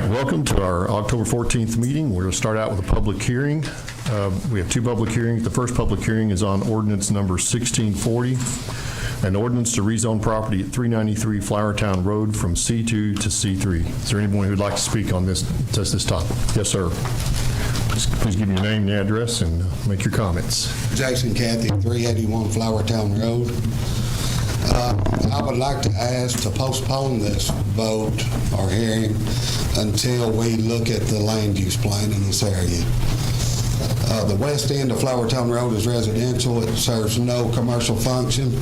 right, welcome to our October 14th meeting. We're going to start out with a public hearing. We have two public hearings. The first public hearing is on ordinance number 1640, an ordinance to rezone property at 393 Flowertown Road from C2 to C3. Is there anyone who would like to speak on this topic? Yes, sir. Please give me your name and address and make your comments. Jason Cathy, 381 Flowertown Road. I would like to ask to postpone this vote or hearing until we look at the land use plan in this area. The west end of Flowertown Road is residential. It serves no commercial function.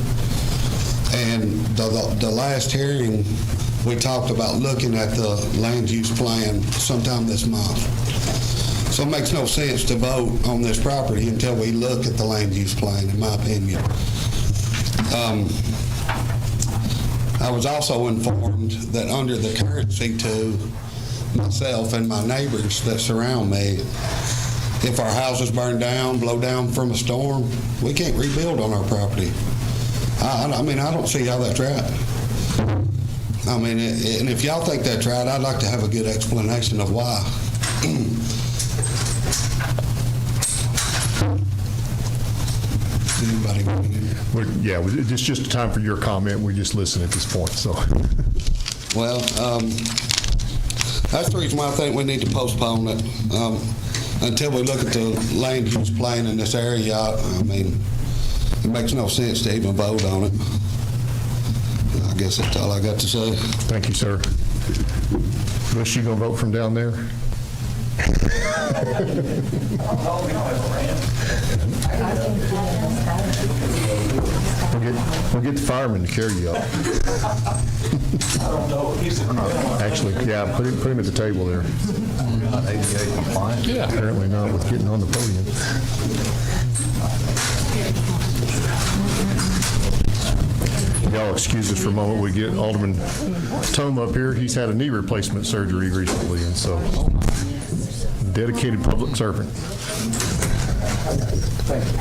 And the last hearing, we talked about looking at the land use plan sometime this month. So it makes no sense to vote on this property until we look at the land use plan, in my opinion. I was also informed that under the current C2, myself and my neighbors that surround me, if our houses burn down, blow down from a storm, we can't rebuild on our property. I mean, I don't see how that's right. I mean, and if y'all think that's right, I'd like to have a good explanation of why. Anybody want to hear? Yeah, it's just a time for your comment. We just listen at this point. So, well, that's the reason why I think we need to postpone it until we look at the land use plan in this area. I mean, it makes no sense to even vote on it. I guess that's all I got to say. Thank you, sir. Unless you gonna vote from down there? We'll get the fireman to carry you up. Actually, yeah, put him at the table there. Not ADA compliant? Yeah, apparently not with getting on the podium. Y'all excuse us for a moment. We get Alderman Tullahoma up here. He's had a knee replacement surgery recently, and so dedicated public servant. Thank you.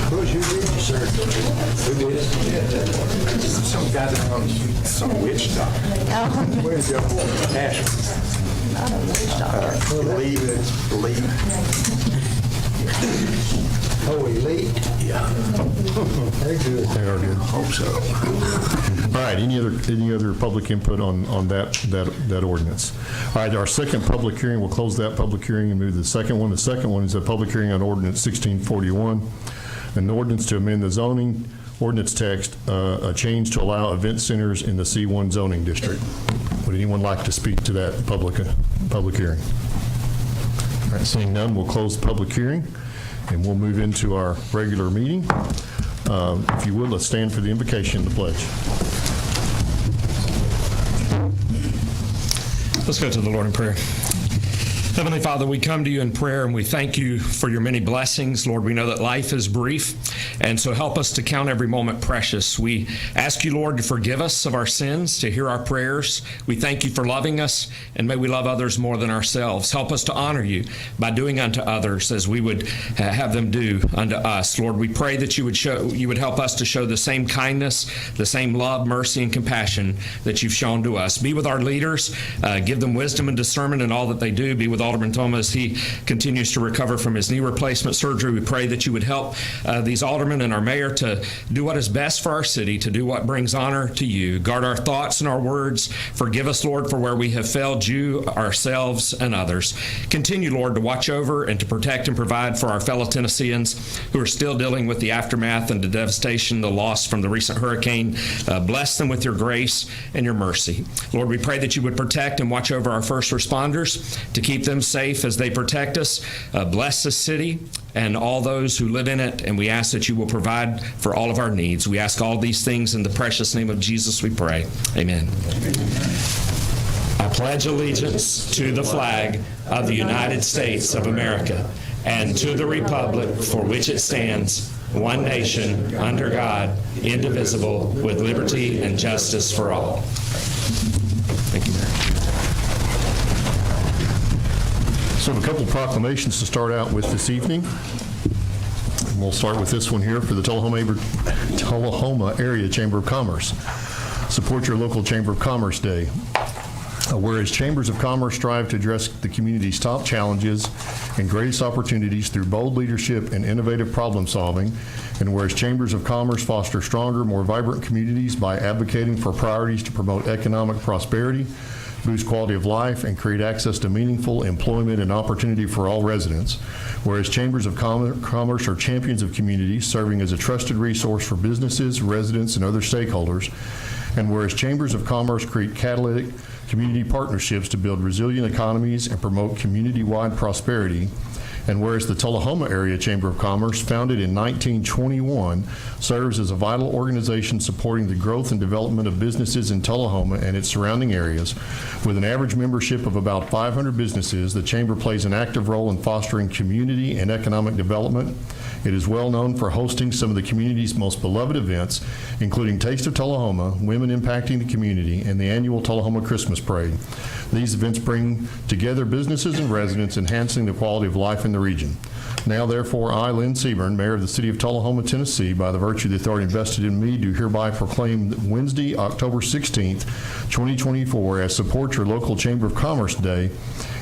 Who's your surgery? Who did? Some guy down, some witch doctor. Where's your Ashland? Not a witch doctor. Elite. Oh, elite? Yeah. Very good. They are good. Hope so. All right. Any other public input on that ordinance? All right. Our second public hearing. We'll close that public hearing and move to the second one. The second one is a public hearing on ordinance 1641, an ordinance to amend the zoning ordinance text, a change to allow event centers in the C1 zoning district. Would anyone like to speak to that public hearing? All right. Seeing none, we'll close the public hearing. And we'll move into our regular meeting. If you would, let's stand for the invocation and the pledge. Let's go to the Lord in prayer. Heavenly Father, we come to you in prayer and we thank you for your many blessings. Lord, we know that life is brief, and so help us to count every moment precious. We ask you, Lord, to forgive us of our sins, to hear our prayers. We thank you for loving us, and may we love others more than ourselves. Help us to honor you by doing unto others as we would have them do unto us. Lord, we pray that you would help us to show the same kindness, the same love, mercy, and compassion that you've shown to us. Be with our leaders. Give them wisdom and discernment in all that they do. Be with Alderman Tullahoma as he continues to recover from his knee replacement surgery. We pray that you would help these aldermen and our mayor to do what is best for our city, to do what brings honor to you. Guard our thoughts and our words. Forgive us, Lord, for where we have failed you, ourselves, and others. Continue, Lord, to watch over and to protect and provide for our fellow Tennesseans who are still dealing with the aftermath and the devastation, the loss from the recent hurricane. Bless them with your grace and your mercy. Lord, we pray that you would protect and watch over our first responders, to keep them safe as they protect us. Bless the city and all those who live in it, and we ask that you will provide for all of our needs. We ask all these things in the precious name of Jesus we pray. Amen. I pledge allegiance to the flag of the United States of America and to the republic for which it stands, one nation, under God, indivisible, with liberty and justice for all. Thank you, Mayor. So a couple of proclamations to start out with this evening. We'll start with this one here for the Tullahoma Area Chamber of Commerce. Support your local Chamber of Commerce Day. Whereas chambers of commerce strive to address the community's top challenges and greatest opportunities through bold leadership and innovative problem solving, and whereas chambers of commerce foster stronger, more vibrant communities by advocating for priorities to promote economic prosperity, boost quality of life, and create access to meaningful employment and opportunity for all residents. Whereas chambers of commerce are champions of communities, serving as a trusted resource for businesses, residents, and other stakeholders. And whereas chambers of commerce create catalytic community partnerships to build resilient economies and promote community-wide prosperity. And whereas the Tullahoma Area Chamber of Commerce, founded in 1921, serves as a vital organization supporting the growth and development of businesses in Tullahoma and its surrounding areas. With an average membership of about 500 businesses, the Chamber plays an active role in fostering community and economic development. It is well known for hosting some of the community's most beloved events, including Taste of Tullahoma, Women Impacting the Community, and the annual Tullahoma Christmas Parade. These events bring together businesses and residents, enhancing the quality of life in the region. Now, therefore, I, Lynn Seaburn, Mayor of the City of Tullahoma, Tennessee, by the virtue of the authority invested in me, do hereby proclaim Wednesday, October 16th, 2024, as Support Your Local Chamber of Commerce Day,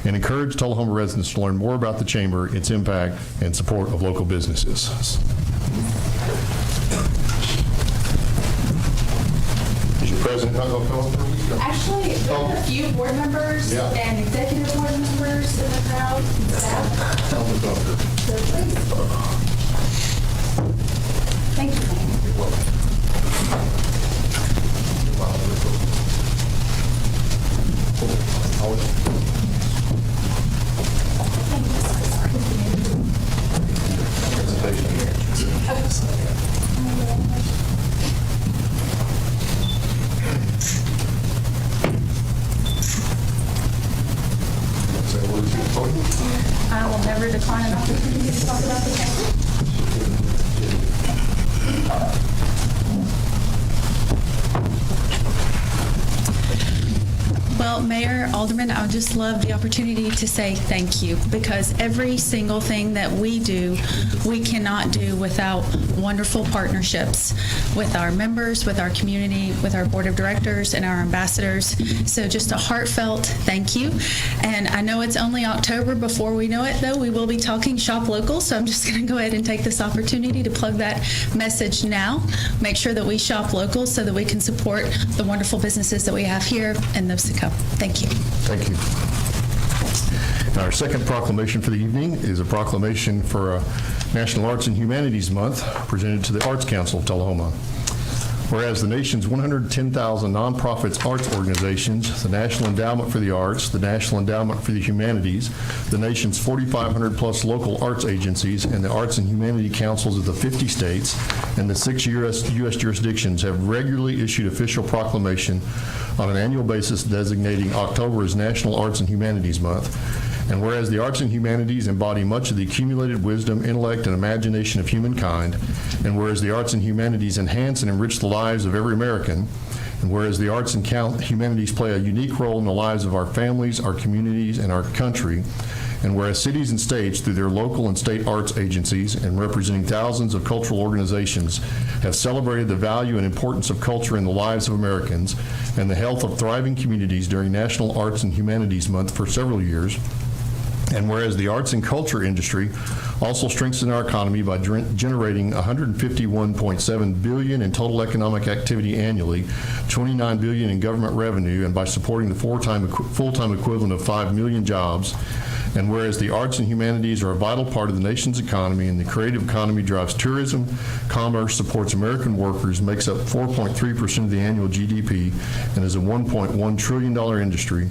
and encourage Tullahoma residents to learn more about the Chamber, its impact, and support of local businesses. Is your president not going to come up? Actually, there are a few board members Yeah. and executive board members in the crowd. Staff. So please. Thank you, Mayor. I will never decline an opportunity to talk about the chamber. Well, Mayor, Aldermen, I would just love the opportunity to say thank you, because every single thing that we do, we cannot do without wonderful partnerships with our members, with our community, with our board of directors, and our ambassadors. So just a heartfelt thank you. And I know it's only October. Before we know it, though, we will be talking shop local, so I'm just going to go ahead and take this opportunity to plug that message now. Make sure that we shop local so that we can support the wonderful businesses that we have here and those to come. Thank you. Thank you. And our second proclamation for the evening is a proclamation for National Arts and Humanities Month presented to the Arts Council of Tullahoma. Whereas the nation's 110,000 nonprofits arts organizations, the National Endowment for the Arts, the National Endowment for the Humanities, the nation's 4,500 plus local arts agencies, and the Arts and Humanity Councils of the 50 states and the 6 U.S. jurisdictions have regularly issued official proclamation on an annual basis designating October as National Arts and Humanities Month. And whereas the arts and humanities embody much of the accumulated wisdom, intellect, and imagination of humankind, and whereas the arts and humanities enhance and enrich the lives of every American, and whereas the arts and humanities play a unique role in the lives of our families, our communities, and our country, and whereas cities and states, through their local and state arts agencies and representing thousands of cultural organizations, have celebrated the value and importance of culture in the lives of Americans and the health of thriving communities during National Arts and Humanities Month for several years, and whereas the arts and culture industry also strengthens our economy by generating $151.7 billion in total economic activity annually, $29 billion in government revenue, and by supporting the full-time equivalent of 5 million jobs. And whereas the arts and humanities are a vital part of the nation's economy, and the creative economy drives tourism, commerce, supports American workers, makes up 4.3% of the annual GDP, and is a $1.1 trillion industry.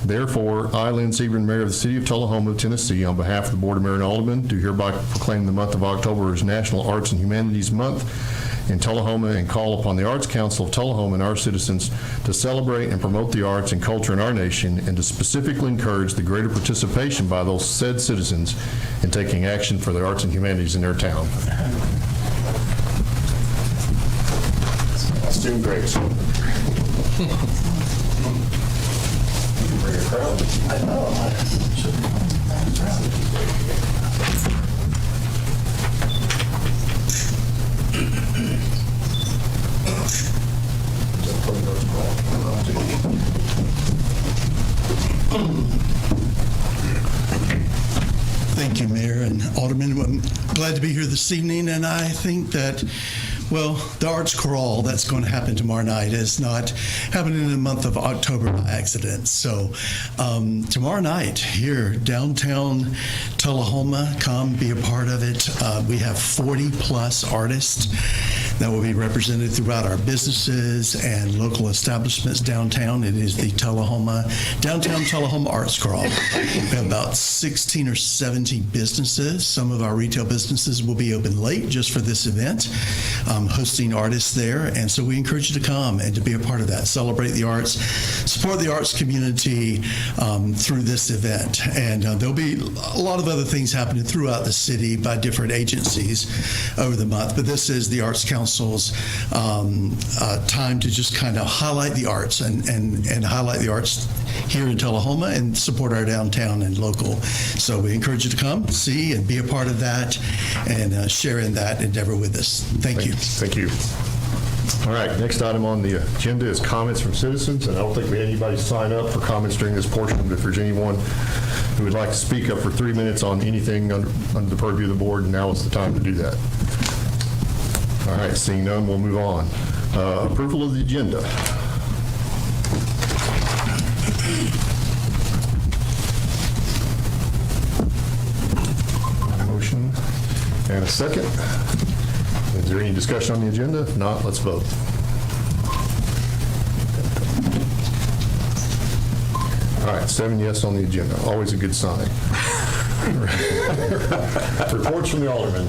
Therefore, I, Lynn Seaburn, Mayor of the City of Tullahoma, Tennessee, on behalf of the Board of Mayor and Aldermen, do hereby proclaim the month of October as National Arts and Humanities Month in Tullahoma and call upon the Arts Council of Tullahoma and our citizens to celebrate and promote the arts and culture in our nation, and to specifically encourage the greater participation by those said citizens in taking action for the arts and humanities in their town. Student Grace. I know. Aldermen. I'm glad to be here this evening, and I think that, well, the Arts Crawl that's going to happen tomorrow night is not happening in the month of October by accident. So tomorrow night here, downtown Tullahoma, come be a part of it. We have 40-plus artists that will be represented throughout our businesses and local establishments downtown. It is the Downtown Tullahoma Arts Crawl. We have about 16 or 17 businesses. Some of our retail businesses will be open late just for this event, hosting artists there. And so we encourage you to come and to be a part of that. Celebrate the arts, support the arts community through this event. And there'll be a lot of other things happening throughout the city by different agencies over the month. But this is the Arts Council's time to just kind of highlight the arts and highlight the arts here in Tullahoma and support our downtown and local. So we encourage you to come, see, and be a part of that and share in that endeavor with us. Thank you. Thank you. All right, next item on the agenda is comments from citizens, and I don't think we had anybody sign up for comments during this portion, but if there's anyone who would like to speak up for 3 minutes on anything under the purview of the board, now is the time to do that. All right, seeing none, we'll move on. Approval of the agenda. Motion and a second. Is there any discussion on the agenda? If not, let's vote. All right, 7 yes on the agenda. Always a good sign. Reports from the Aldermen.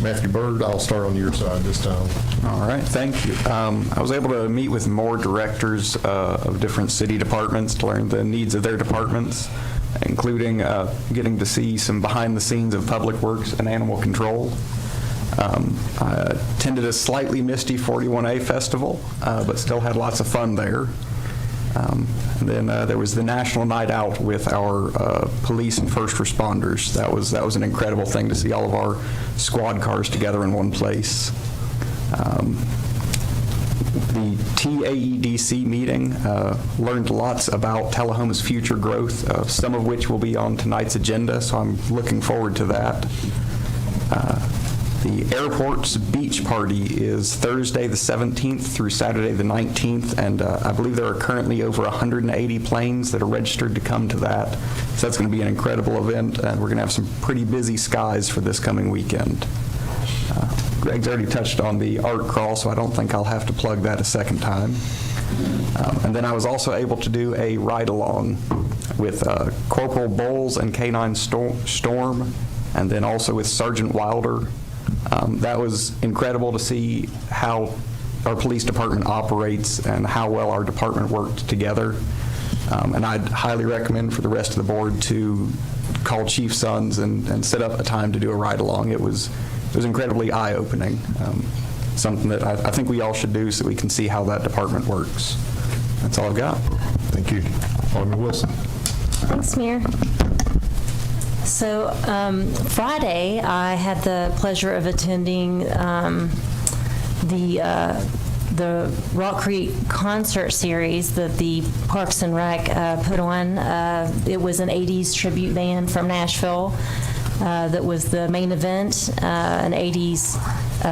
Matthew Bird, I'll start on your side this time. All right, thank you. I was able to meet with more directors of different city departments to learn the needs of their departments, including getting to see some behind the scenes of Public Works and Animal Control. I attended a slightly misty 41A festival, but still had lots of fun there. And then there was the National Night Out with our police and first responders. That was an incredible thing to see all of our squad cars together in one place. The TAEDC meeting learned lots about Tullahoma's future growth, some of which will be on tonight's agenda, so I'm looking forward to that. The airport's beach party is Thursday the 17th through Saturday the 19th, and I believe there are currently over 180 planes that are registered to come to that. So that's going to be an incredible event, and we're going to have some pretty busy skies for this coming weekend. Greg's already touched on the art crawl, so I don't think I'll have to plug that a second time. And then I was also able to do a ride-along with Corporal Bowles and K9 Storm, and then also with Sergeant Wilder. That was incredible to see how our police department operates and how well our department worked together. And I'd highly recommend for the rest of the board to call Chief Sons and set up a time to do a ride-along. It was incredibly eye-opening, something that I think we all should do so we can see how that department works. That's all I've got. Thank you. Alderman Wilson. Thanks, Mayor. So Friday, I had the pleasure of attending the Rock Creek concert series that the Parks and Rec put on. It was an 80s tribute band from Nashville that was the main event, an 80s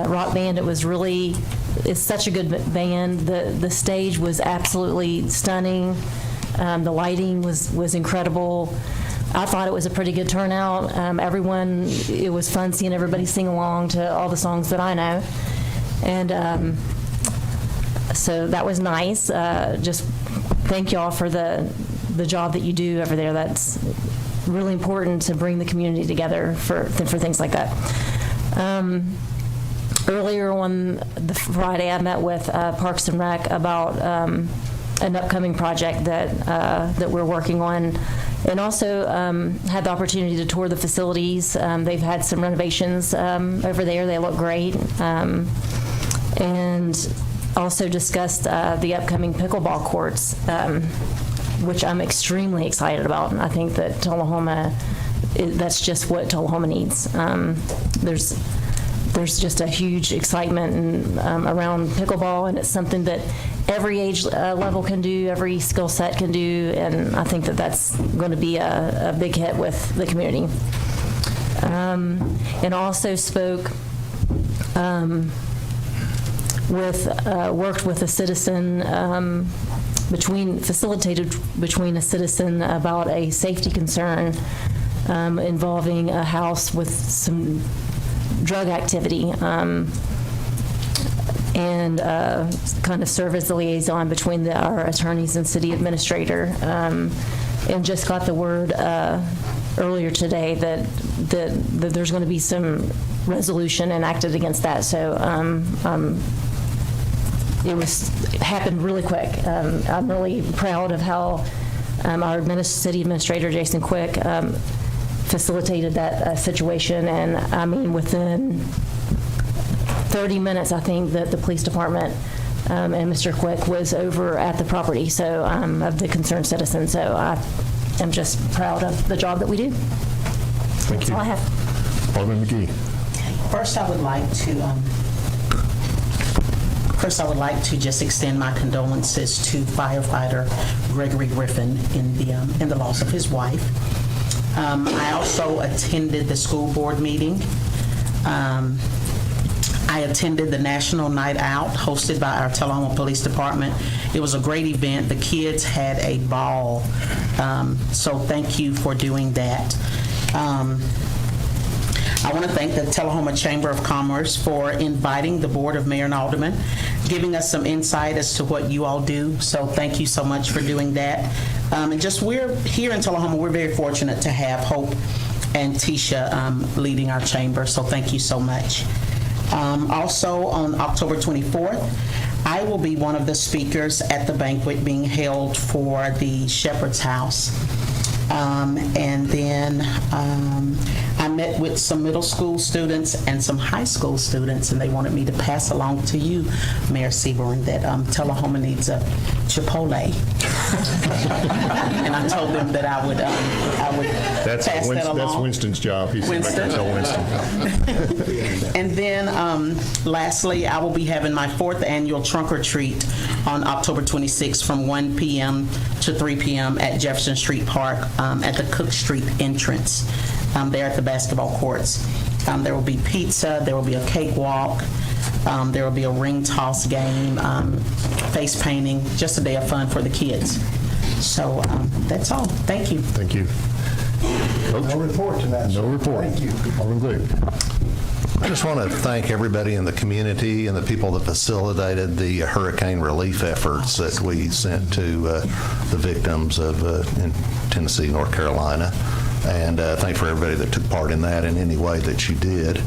rock band. It's such a good band. The stage was absolutely stunning. The lighting was incredible. I thought it was a pretty good turnout. It was fun seeing everybody sing along to all the songs that I know. And so that was nice. Just thank y'all for the job that you do over there. That's really important to bring the community together for things like that. Earlier on the Friday, I met with Parks and Rec about an upcoming project that we're working on, and also had the opportunity to tour the facilities. They've had some renovations over there. They look great. And also discussed the upcoming pickleball courts, which I'm extremely excited about. And I think that Tullahoma, that's just what Tullahoma needs. There's just a huge excitement around pickleball, and it's something that every age level can do, every skill set can do, and I think that that's going to be a big hit with the community. and also spoke worked with a citizen, facilitated between a citizen about a safety concern involving a house with some drug activity, and kind of serve as the liaison between our attorneys and city administrator, and just got the word earlier today that there's going to be some resolution enacted against that. So it happened really quick. I'm really proud of how our city administrator, Jason Quick, facilitated that situation. And I mean, within 30 minutes, I think that the police department and Mr. Quick was over at the property, so of the concerned citizen. So I am just proud of the job that we do. Thank That's you. all I have. Alderman McGee. First, I would like to just extend my condolences to firefighter Gregory Griffin in the loss of his wife. I also attended the school board meeting. I attended the National Night Out hosted by our Tullahoma Police Department. It was a great event. The kids had a ball. So thank you for doing that. I want to thank the Tullahoma Chamber of Commerce for inviting the Board of Mayor and Aldermen, giving us some insight as to what you all do. So thank you so much for doing that. And just we're here in Tullahoma, we're very fortunate to have Hope and Tisha leading our chamber. So thank you so much. Also on October 24th, I will be one of the speakers at the banquet being held for the Shepherd's House. And then I met with some middle school students and some high school students, and they wanted me to pass along to you, Mayor Seaborn, that Tullahoma needs a Chipotle. And I told them that I would pass that along. That's Winston's job. He's Winston. tell Winston. And then lastly, I will be having my 4th annual trunk or treat on October 26th from 1 p.m. to 3 p.m. at Jefferson Street Park at the Cook Street entrance there at the basketball courts. There will be pizza, there will be a cakewalk, there will be a ring toss game, face painting, just a day of fun for the kids. So that's all. Thank you. Thank you. Coach? No report tonight. No report. Thank you. Alderman Glick. I just want to thank everybody in the community and the people that facilitated the hurricane relief efforts that we sent to the victims of in Tennessee, North Carolina. And thank for everybody that took part in that in any way that you did.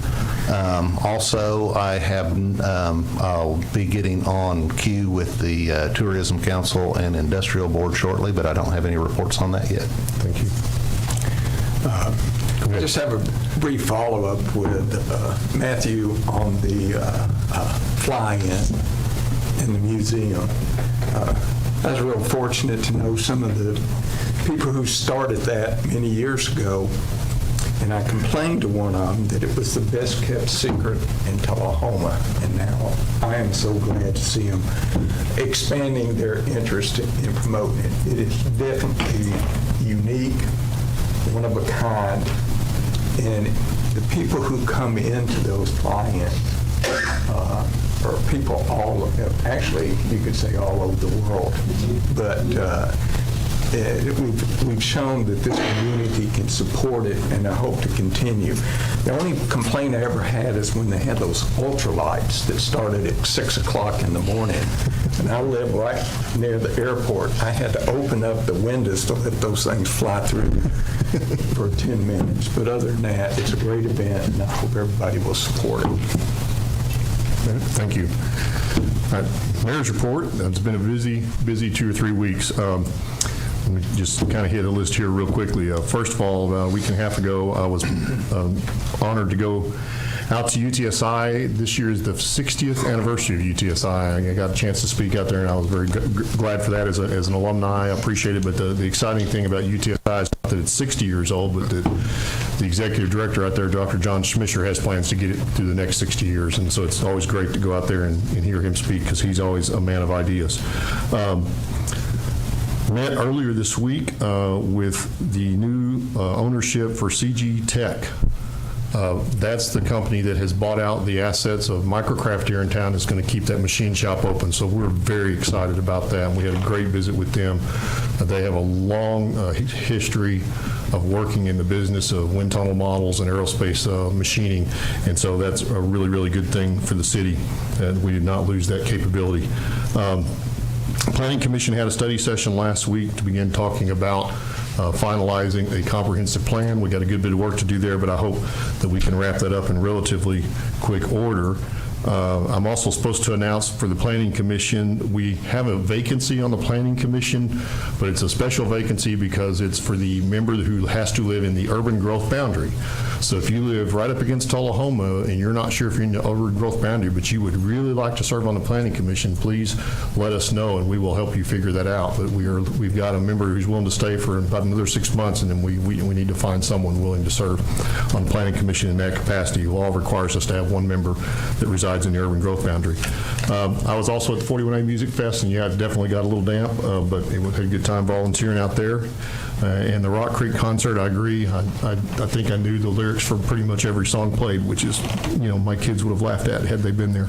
Also, I'll be getting on queue with the Tourism Council and Industrial Board shortly, but I don't have any reports on that yet. Thank you. I just have a brief follow-up with Matthew on the fly-in in the museum. I was real fortunate to know some of the people who started that many years ago, and I complained to one of them that it was the best kept secret in Tullahoma, and now I am so glad to see them expanding their interest in promoting it. It is definitely unique, one of a kind, and the people who come into those fly-ins are people actually you could say all over the world, but we've shown that this community can support it, and I hope to continue. The only complaint I ever had is when they had those ultralights that started at 6 o'clock in the morning, and I live right near the airport. I had to open up the windows to let those things fly through for 10 minutes. But other than that, it's a great event, and I hope everybody will support it. Thank you. All right, Mayor's report. It's been a busy 2 or 3 weeks. Let me just kind of hit a list here real quickly. First of all, a week and a half ago, I was honored to go out to UTSI. This year is the 60th anniversary of UTSI. I got a chance to speak out there, and I was very glad for that as an alumni. I appreciate it, but the exciting thing about UTSI is not that it's 60 years old, but that the executive director out there, Dr. John Schmischer, has plans to get it through the next 60 years, and so it's always great to go out there and hear him speak, because he's always a man of ideas. Met earlier this week with the new ownership for CG Tech. That's the company that has bought out the assets of Microcraft here in town. Is going to keep that machine shop open. So we're very excited about that. And we had a great visit with them. They have a long history of working in the business of wind tunnel models and aerospace machining. And so that's a really, really good thing for the city. And we did not lose that capability. Planning Commission had a study session last week to begin talking about finalizing a comprehensive plan. We got a good bit of work to do there, but I hope that we can wrap that up in relatively quick order. I'm also supposed to announce for the Planning Commission, we have a vacancy on the Planning Commission, but it's a special vacancy because it's for the member who has to live in the urban growth boundary. So if you live right up against Tullahoma and you're not sure if you're in the urban growth boundary, but you would really like to serve on the Planning Commission, please let us know and we will help you figure that out. But we've got a member who's willing to stay for about another 6 months, and then we need to find someone willing to serve on the Planning Commission in that capacity. The law requires us to have one member that resides in the urban growth boundary. I was also at the 41A Music Fest, and yeah, it definitely got a little damp, but it had a good time volunteering out there. And the Rock Creek concert, I agree. I think I knew the lyrics for pretty much every song played, which is, my kids would have laughed at had they been there.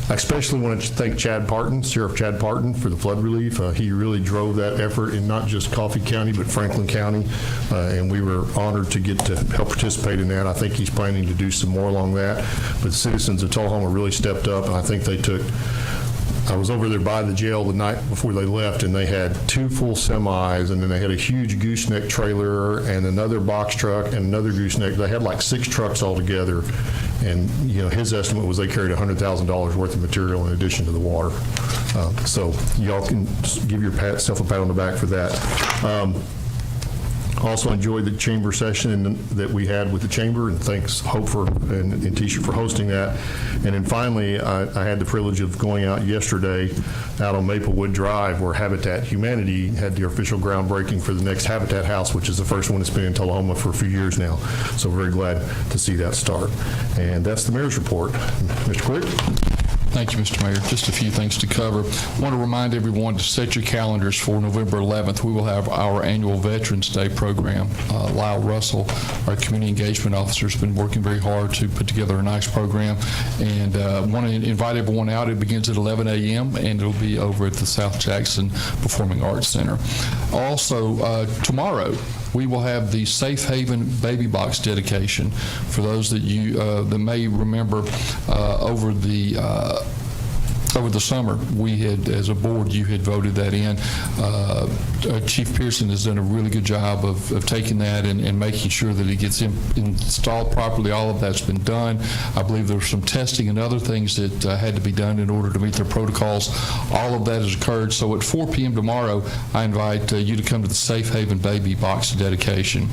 I especially want to thank Chad Parton, Sheriff Chad Parton, for the flood relief. He really drove that effort in not just Coffee County, but Franklin County, and we were honored to get to help participate in that. I think he's planning to do some more along that, but the citizens of Tullahoma really stepped up, and I think they took. I was over there by the jail the night before they left, and they had 2 full semis, and then they had a huge gooseneck trailer and another box truck and another gooseneck. They had like 6 trucks altogether, and his estimate was they carried $100,000 worth of material in addition to the water. So y'all can give yourself a pat on the back for that. Also enjoyed the chamber session that we had with the chamber, and thanks Hope and Tisha for hosting that. And then finally, I had the privilege of going out yesterday out on Maplewood Drive, where Habitat Humanity had the official groundbreaking for the next Habitat House, which is the first one that's been in Tullahoma for a few years now. So very glad to see that start. And that's the mayor's report. Mr. Quick? Thank you, Mr. Mayor. Just a few things to cover. I want to remind everyone to set your calendars for November 11th. We will have our annual Veterans Day program. Lyle Russell, our community engagement officer, has been working very hard to put together a nice program, and want to invite everyone out. It begins at 11 a.m. and it'll be over at the South Jackson Performing Arts Center. Also, tomorrow, we will have the Safe Haven Baby Box dedication. For those that that may remember, over the summer, we had, as a board, you had voted that in. Chief Pearson has done a really good job of taking that and making sure that it gets installed properly. All of that's been done. I believe there was some testing and other things that had to be done in order to meet their protocols. All of that has occurred. So at 4 p.m. tomorrow, I invite you to come to the Safe Haven Baby Box dedication.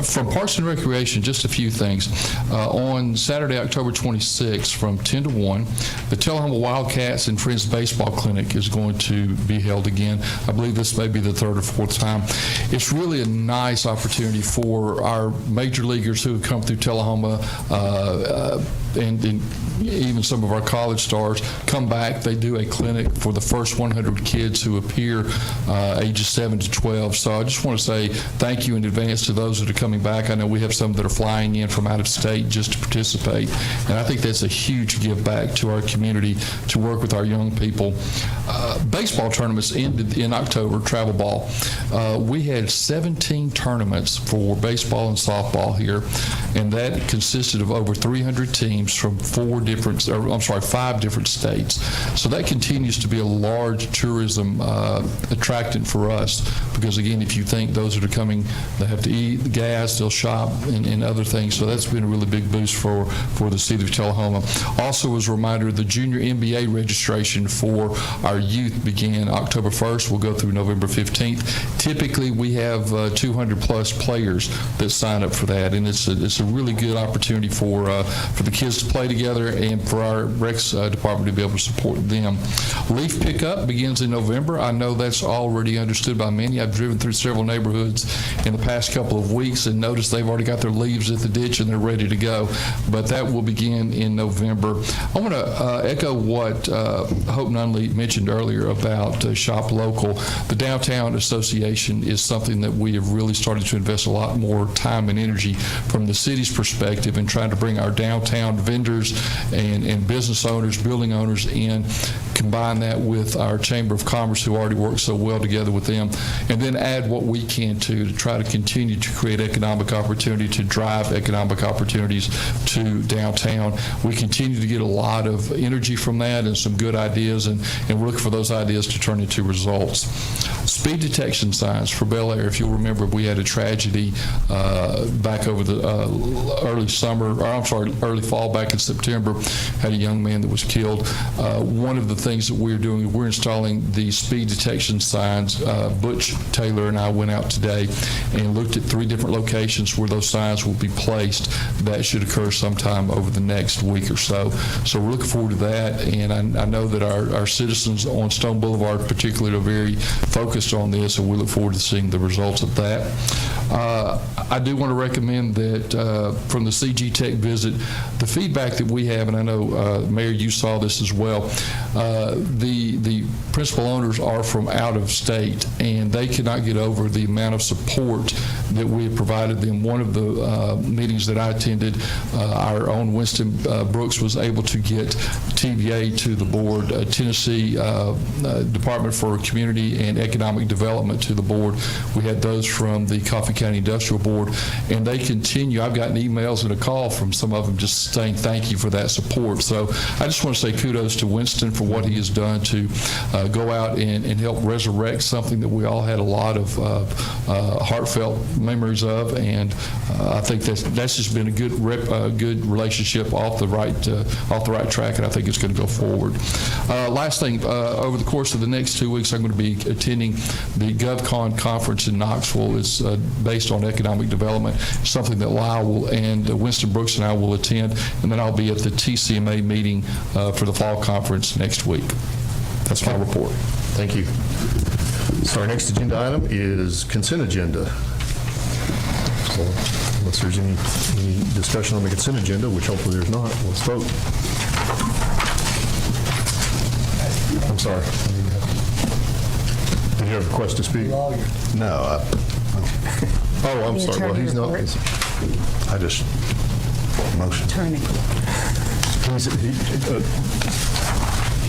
From Parks and Recreation, just a few things. On Saturday, October 26th, from 10 to 1, the Tullahoma Wildcats and Friends Baseball Clinic is going to be held again. I believe this may be the 3rd or 4th time. It's really a nice opportunity for our major leaguers who have come through Tullahoma, and even some of our college stars come back. They do a clinic for the first 100 kids who appear ages 7 to 12. So I just want to say thank you in advance to those that are coming back. I know we have some that are flying in from out of state just to participate, and I think that's a huge give back to our community to work with our young people. Baseball tournaments ended in October, travel ball. We had 17 tournaments for baseball and softball here, and that consisted of over 300 teams from 5 different states. So that continues to be a large tourism attractant for us, because again, if you think those that are coming, they have to eat, the gas, they'll shop, and other things. So that's been a really big boost for the city of Tullahoma. Also, as a reminder, the junior NBA registration for our youth began October 1st. We'll go through November 15th. Typically, we have 200 plus players that sign up for that, and it's a really good opportunity for the kids kids to play together and for our Recs department to be able to support them. Leaf pickup begins in November. I know that's already understood by many. I've driven through several neighborhoods in the past couple of weeks and noticed they've already got their leaves at the ditch and they're ready to go. But that will begin in November. I want to echo what Hope Nunley mentioned earlier about Shop Local. The Downtown Association is something that we have really started to invest a lot more time and energy from the city's perspective in trying to bring our downtown vendors and business owners, building owners in, combine that with our Chamber of Commerce, who already works so well together with them, and then add what we can to try to continue to create economic opportunity, to drive economic opportunities to downtown. We continue to get a lot of energy from that and some good ideas, and we're looking for those ideas to turn into results. Speed detection signs for Bel Air. If you'll remember, we had a tragedy back over the early fall back in September. Had a young man that was killed. One of the things that we're doing, we're installing the speed detection signs. Butch Taylor and I went out today and looked at 3 different locations where those signs will be placed. That should occur sometime over the next week or so. So we're looking forward to that, and I know that our citizens on Stone Boulevard particularly are very focused on this, and we look forward to seeing the results of that. I do want to recommend that from the CG Tech visit, the feedback that we have, and I know, Mayor, you saw this as well, the principal owners are from out of state, and they cannot get over the amount of support that we have provided them. One of the meetings that I attended, our own Winston Brooks was able to get TVA to the board, Tennessee Department for Community and Economic Development to the board. We had those from the Coffee County Industrial Board, and they continue. I've gotten emails and a call from some of them just saying thank you for that support. So I just want to say kudos to Winston for what he has done to go out and help resurrect something that we all had a lot of heartfelt memories of, and I think that's just been a good relationship off the right track, and I think it's going to go forward. Last thing, over the course of the next 2 weeks, I'm going to be attending the GovCon conference in Knoxville. It's based on economic development, something that Lyle and Winston Brooks and I will attend, and then I'll be at the TCMA meeting for the fall conference next week. That's my report. Thank you. So our next agenda item is consent agenda. So unless there's any discussion on the consent agenda, which hopefully there's not, let's vote. I'm sorry. Did you have a request to speak? No. Oh, I'm sorry. Well, he's not. I just motion.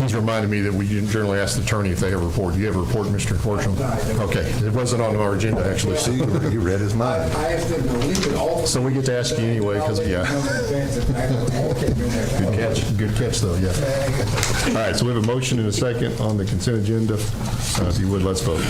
He's reminded me that we generally ask the attorney if they have a report. Do you have a report, Mr. Fortune? Okay. It wasn't on our agenda, actually. See, you read his mind. I asked them to leave it off. So we get to ask you anyway, because, yeah. Good catch, though, yeah. All right, so we have a motion and a second on the consent agenda. If you would, let's vote.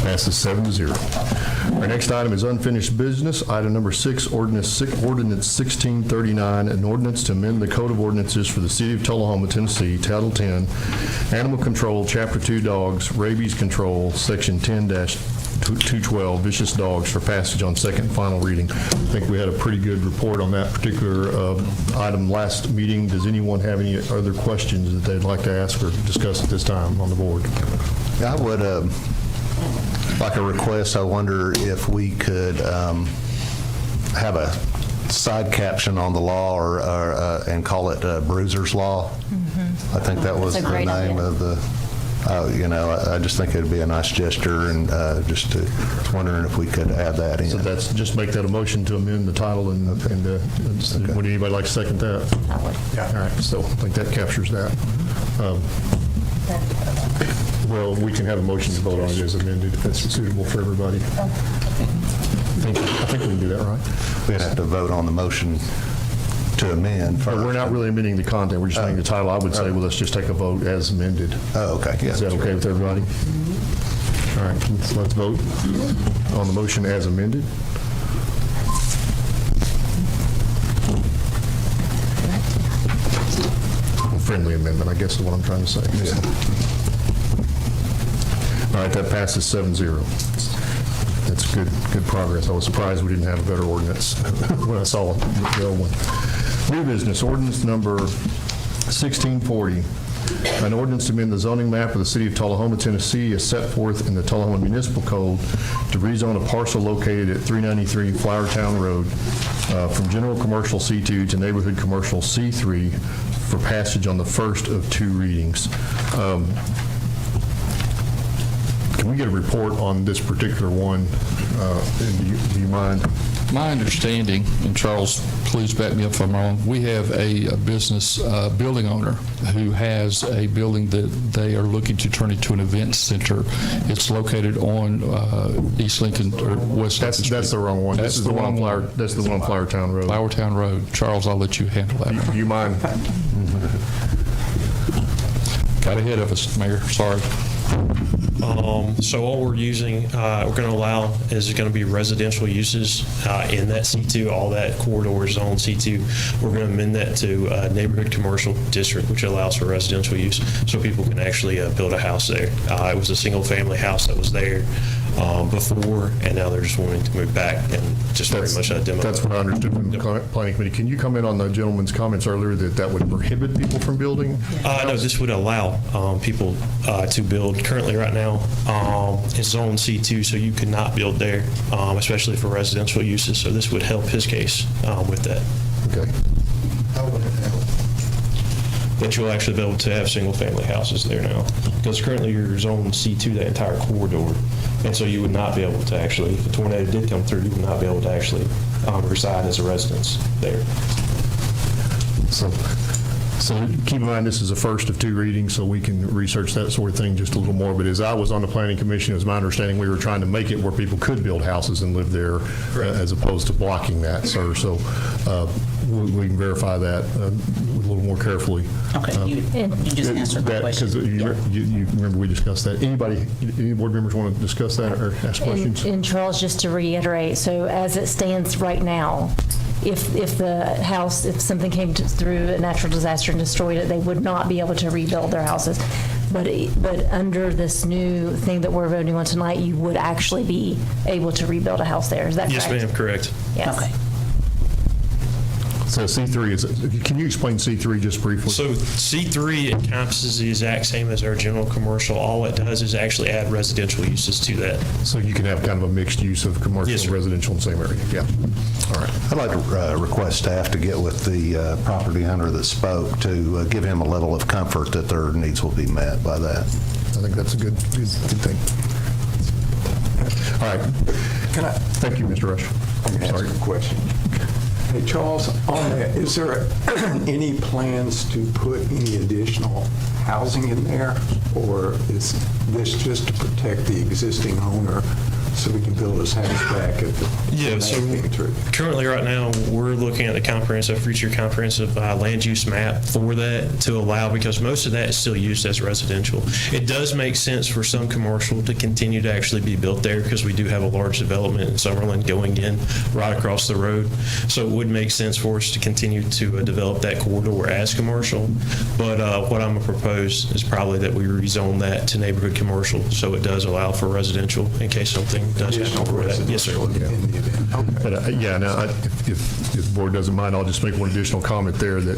Passes 7-0. Our next item is unfinished business. Item number 6, Ordinance 1639, an ordinance to amend the Code of Ordinances for the City of Tullahoma, Tennessee, Title 10, Animal Control, Chapter 2, Dogs, Rabies Control, Section 10-212, Vicious Dogs, for passage on second and final reading. I think we had a pretty good report on that particular item last meeting. Does anyone have any other questions that they'd like to ask or discuss at this time on the board? I would like a request. I wonder if we could have a side caption on the law and call it Bruiser's Law. I think that was the name of the, I just think it'd be a nice gesture, and just wondering if we could add that in. So that's, just make that a motion to amend the title, and would anybody like to second that? I would. Yeah. All right, so I think that captures that. Well, we can have a motion to vote on it as amended if that's suitable for everybody. I think we can do that, right? We'd have to vote on the motion to amend first. We're not really amending the content, we're just amending the title. I would say, well, let's just take a vote as amended. Oh, okay. Yeah, is that okay with everybody? All right, let's vote on the motion as amended. Friendly amendment, I guess is what I'm trying to say. Yeah. All right, that passes 7-0. That's good progress. I was surprised we didn't have a better ordinance when I saw the old one. New business, ordinance number 1640. An ordinance to amend the zoning map of the city of Tullahoma, Tennessee, as set forth in the Tullahoma Municipal Code to rezone a parcel located at 393 Flowertown Road from general commercial C2 to neighborhood commercial C3 for passage on the first of 2 readings. Can we get a report on this particular one? Do you mind? My understanding, and Charles, please back me up if I'm wrong, we have a business building owner who has a building that they are looking to turn into an event center. It's located on East Lincoln or West Lincoln Street. That's the wrong one. That's the wrong one. That's the one on Flowertown Road. Flowertown Road. Charles, I'll let you handle that. Do you mind? Got ahead of us, Mayor. Sorry. So what we're using, we're going to allow is going to be residential uses in that C2, all that corridor zone C2. We're going to amend that to neighborhood commercial district, which allows for residential use, so people can actually build a house there. It was a single-family house that was there before, and now they're just wanting to move back and just very much a demo. That's what I understood from the planning committee. Can you comment on the gentleman's comments earlier that would prohibit people from building? No, this would allow people to build. Currently, right now, it's zone C2, so you could not build there, especially for residential uses. So this would help his case with that. Okay. How would it help? That you'll actually be able to have single-family houses there now, because currently you're zone C2, that entire corridor, and so you would not be able to actually, if a tornado did come through, you would not be able to actually reside as a residence there. So keep in mind, this is the first of 2 readings, so we can research that sort of thing just a little more. But as I was on the planning commission, it was my understanding we were trying to make it where people could build houses and live there as opposed to blocking that, sir. So we can verify that a little more carefully. Okay, you just answered the question. Because you remember we discussed that. Any board members want to discuss that or ask questions? And Charles, just to reiterate, so as it stands right now, if the house, if something came through a natural disaster and destroyed it, they would not be able to rebuild their houses. But under this new thing that we're voting on tonight, you would actually be able to rebuild a house there. Is that correct? Yes, ma'am, correct. Yes. Okay. So C3 is, can you explain C3 just briefly? So C3 encompasses the exact same as our general commercial. All it does is actually add residential uses to that. So you can have kind of a mixed use of commercial Yes, and sir. residential in the same area. Yeah. All right. I'd like to request staff to get with the property owner that spoke to give him a level of comfort that their needs will be met by that. I think that's a good thing. All right. Can I Thank you, Mr. Rush. ask Sorry. a question? Hey, Charles, on that, is there any plans to put any additional housing in there? Or is this just to protect the existing owner so we can build his house back if Yeah, so currently right now, we're looking at the future comprehensive land use map for that to allow, because most of that is still used as residential. It does make sense for some commercial to continue to actually be built there, because we do have a large development in Summerlin going in right across the road. So it would make sense for us to continue to develop that corridor as commercial. But what I'm going to propose is probably that we rezone that to neighborhood commercial, so it does allow for residential in case something does happen for that. Yes, sir. in the event? Okay. But yeah, now, if the board doesn't mind, I'll just make one additional comment there that,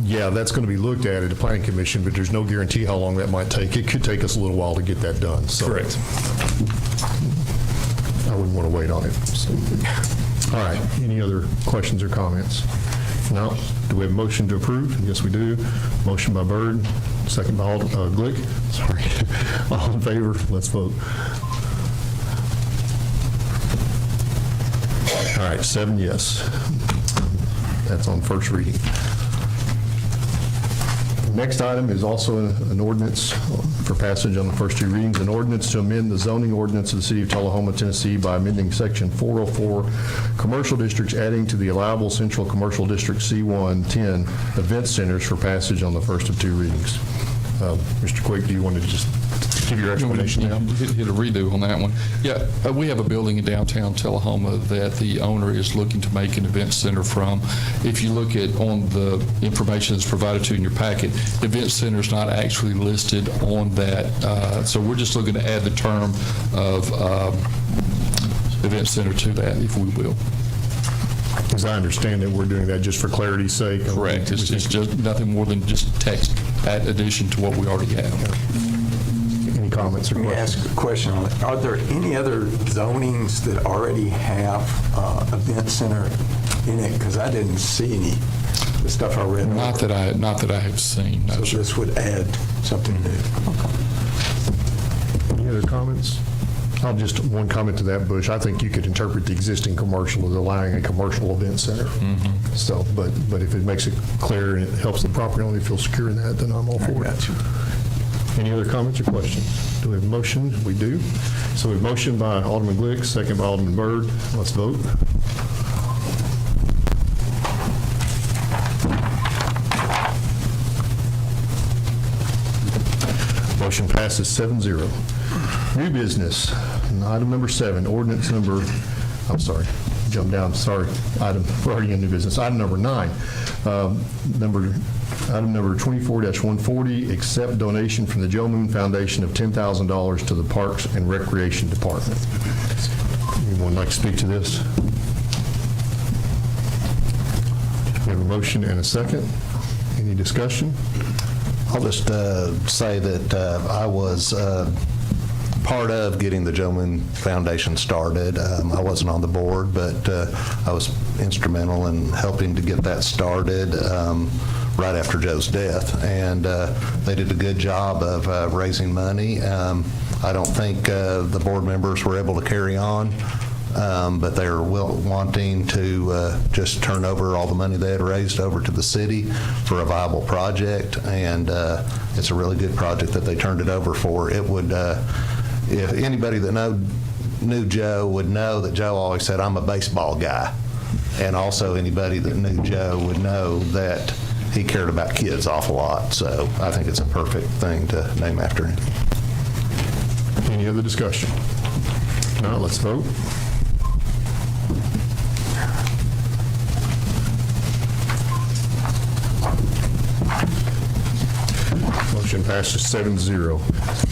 yeah, that's going to be looked at the planning commission, but there's no guarantee how long that might take. It could take us a little while to get that done. So Correct. I wouldn't want to wait on it. So. All right. Any other questions or comments? No. Do we have a motion to approve? Yes, we do. Motion by Byrd, second by Glick. Sorry. All in favor? Let's vote. All right, 7 yes. That's on first reading. Next item is also an ordinance for passage on the first 2 readings, an ordinance to amend the zoning ordinance of the city of Tullahoma, Tennessee by amending section 404 commercial districts, adding to the allowable central commercial district C1-10 event centers for passage on the first of 2 readings. Mr. Quake, do you want to just Give your explanation now. Hit a redo on that one. Yeah, we have a building in downtown Tullahoma that the owner is looking to make an event center from. If you look at on the information that's provided to you in your packet, the event center is not actually listed on that. So we're just looking to add the term of event center to that, if we will. As I understand it, we're doing that just for clarity's sake. Correct. It's just nothing more than just text addition to what we already have. Any comments or Let me questions? ask a question on it. Are there any other zonings that already have event center in it? Because I didn't see any, the stuff I read. Not that I have seen. No, So sir. this would add something new. Any other comments? I'll just, one comment to that, Bush. I think you could interpret the existing commercial as allowing a commercial event center. So, but if it makes it clear and it helps the property owner feel secure in that, then I'm all for it. Any other comments or questions? Do we have a motion? We do. So we have a motion by Alderman Glick, second by Alderman Byrd. Let's vote. Motion passes 7-0. New business, item number 7, ordinance number, I'm sorry, jump down, sorry, item, we're already in new business. Item number 9, item number 24-140, accept donation from the Joe Moon Foundation of $10,000 to the Parks and Recreation Department. Anyone like to speak to this? We have a motion and a second. Any discussion? I'll just say that I was part of getting the Joe Moon Foundation started. I wasn't on the board, but I was instrumental in helping to get that started right after Joe's death. And they did a good job of raising money. I don't think the board members were able to carry on, but they were wanting to just turn over all the money they had raised over to the city for a viable project, and it's a really good project that they turned it over for. It would, if anybody that knew Joe would know that Joe always said, "I'm a baseball guy," and also anybody that knew Joe would know that he cared about kids an awful lot. So I think it's a perfect thing to name after him. Any other discussion? No, let's vote. Motion passes 7-0.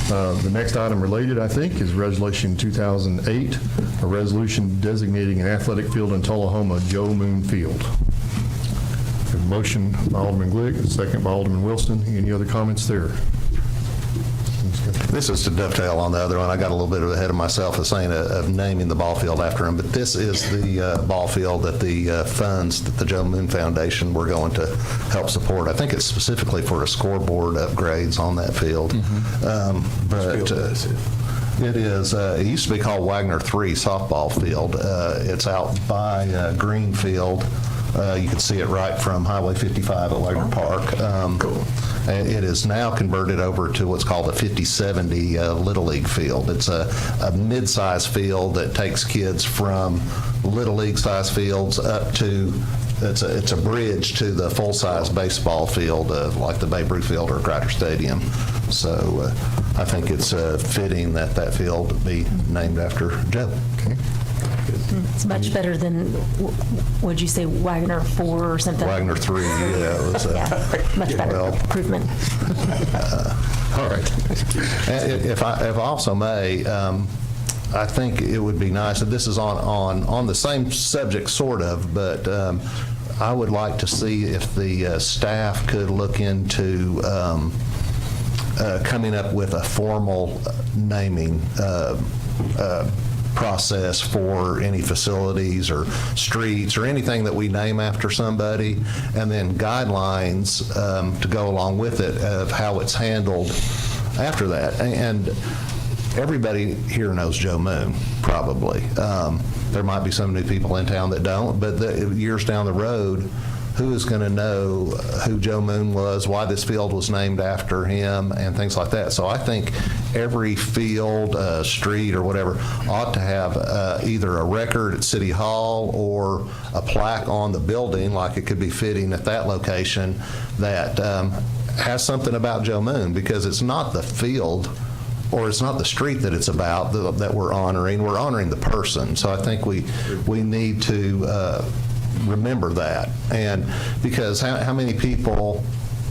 The next item related, I think, is Resolution 2008, a resolution designating an athletic field in Tullahoma, Joe Moon Field. We have a motion by Alderman Glick, a second by Alderman Wilson. Any other comments there? This is to dovetail on the other one. I got a little bit ahead of myself of saying of naming the ball field after him, but this is the ball field that the funds that the Joe Moon Foundation were going to help support. I think it's specifically for a scoreboard upgrades on that field. But it is. It used to be called Wagner 3 softball field. It's out by Greenfield. You can see it right from Highway 55 at Wagner Park. Cool. It is now converted over to what's called a 50-70 Little League field. It's a mid-size field that takes kids from Little League size fields up to, it's a bridge to the full-size baseball field like the Babe Ruth Field or Crider Stadium. So I think it's fitting that that field be named after Joe. Okay. It's much better than, what'd you say, Wagner 4 or something? Wagner 3, yeah. It was, much better improvement. All right. If I also may, I think it would be nice, and this is on the same subject sort of, but I would like to see if the staff could look into coming up with a formal naming process for any facilities or streets or anything that we name after somebody, and then guidelines to go along with it of how it's handled after that. And everybody here knows Joe Moon, probably. There might be some new people in town that don't, but years down the road, who is going to know who Joe Moon was, why this field was named after him, and things like that. So I think every field, street, or whatever ought to have either a record at City Hall or a plaque on the building, like it could be fitting at that location, that has something about Joe Moon, because it's not the field or it's not the street that it's about that we're honoring the person. So I think we need to remember that. And because how many people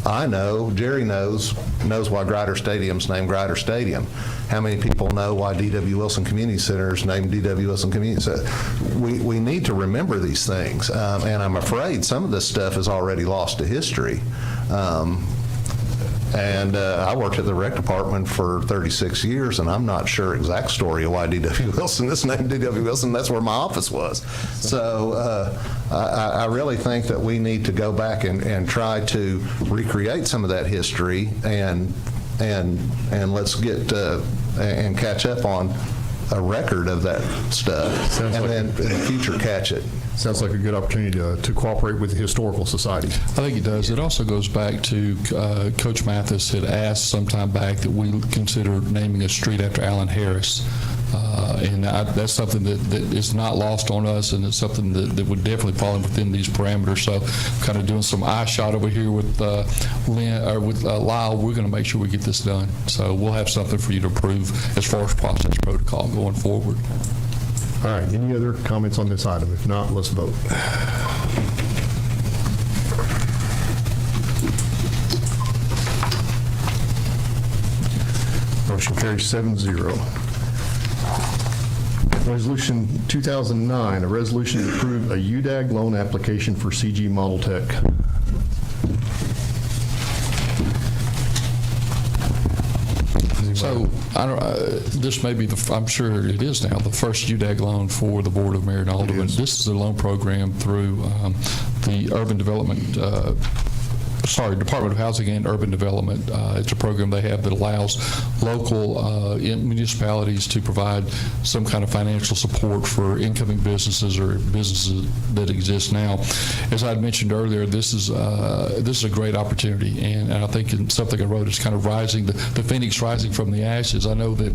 I know, Jerry knows why Grider Stadium's named Grider Stadium. How many people know why D.W. Wilson Community Center is named D.W. Wilson Community Center? We need to remember these things, and I'm afraid some of this stuff is already lost to history. And I worked at the rec department for 36 years, and I'm not sure exact story of why D.W. Wilson is named D.W. Wilson. That's where my office was. So I really think that we need to go back and try to recreate some of that history, and let's get and catch up on a record of that stuff, and then in the future catch it. Sounds like a good opportunity to cooperate with the Historical Society. I think it does. It also goes back to Coach Mathis had asked some time back that we consider naming a street after Allen Harris. And that's something that is not lost on us, and it's something that would definitely fall within these parameters. So kind of doing some eye shot over here with Lyle. We're going to make sure we get this done. So we'll have something for you to approve as far as process protocol going forward. All right, any other comments on this item? If not, let's vote. Motion carries 7-0. Resolution 2009, a resolution to approve a UDAG loan application for CG Model Tech. So this may be I'm sure it is now, the first UDAG loan for the Board of Mayor and Aldermen. This is a loan program through the Department of Housing and Urban Development. It's a program they have that allows local municipalities to provide some kind of financial support for incoming businesses or businesses that exist now. As I mentioned earlier, this is a great opportunity, and I think in something I wrote is kind of rising, the phoenix rising from the ashes. I know that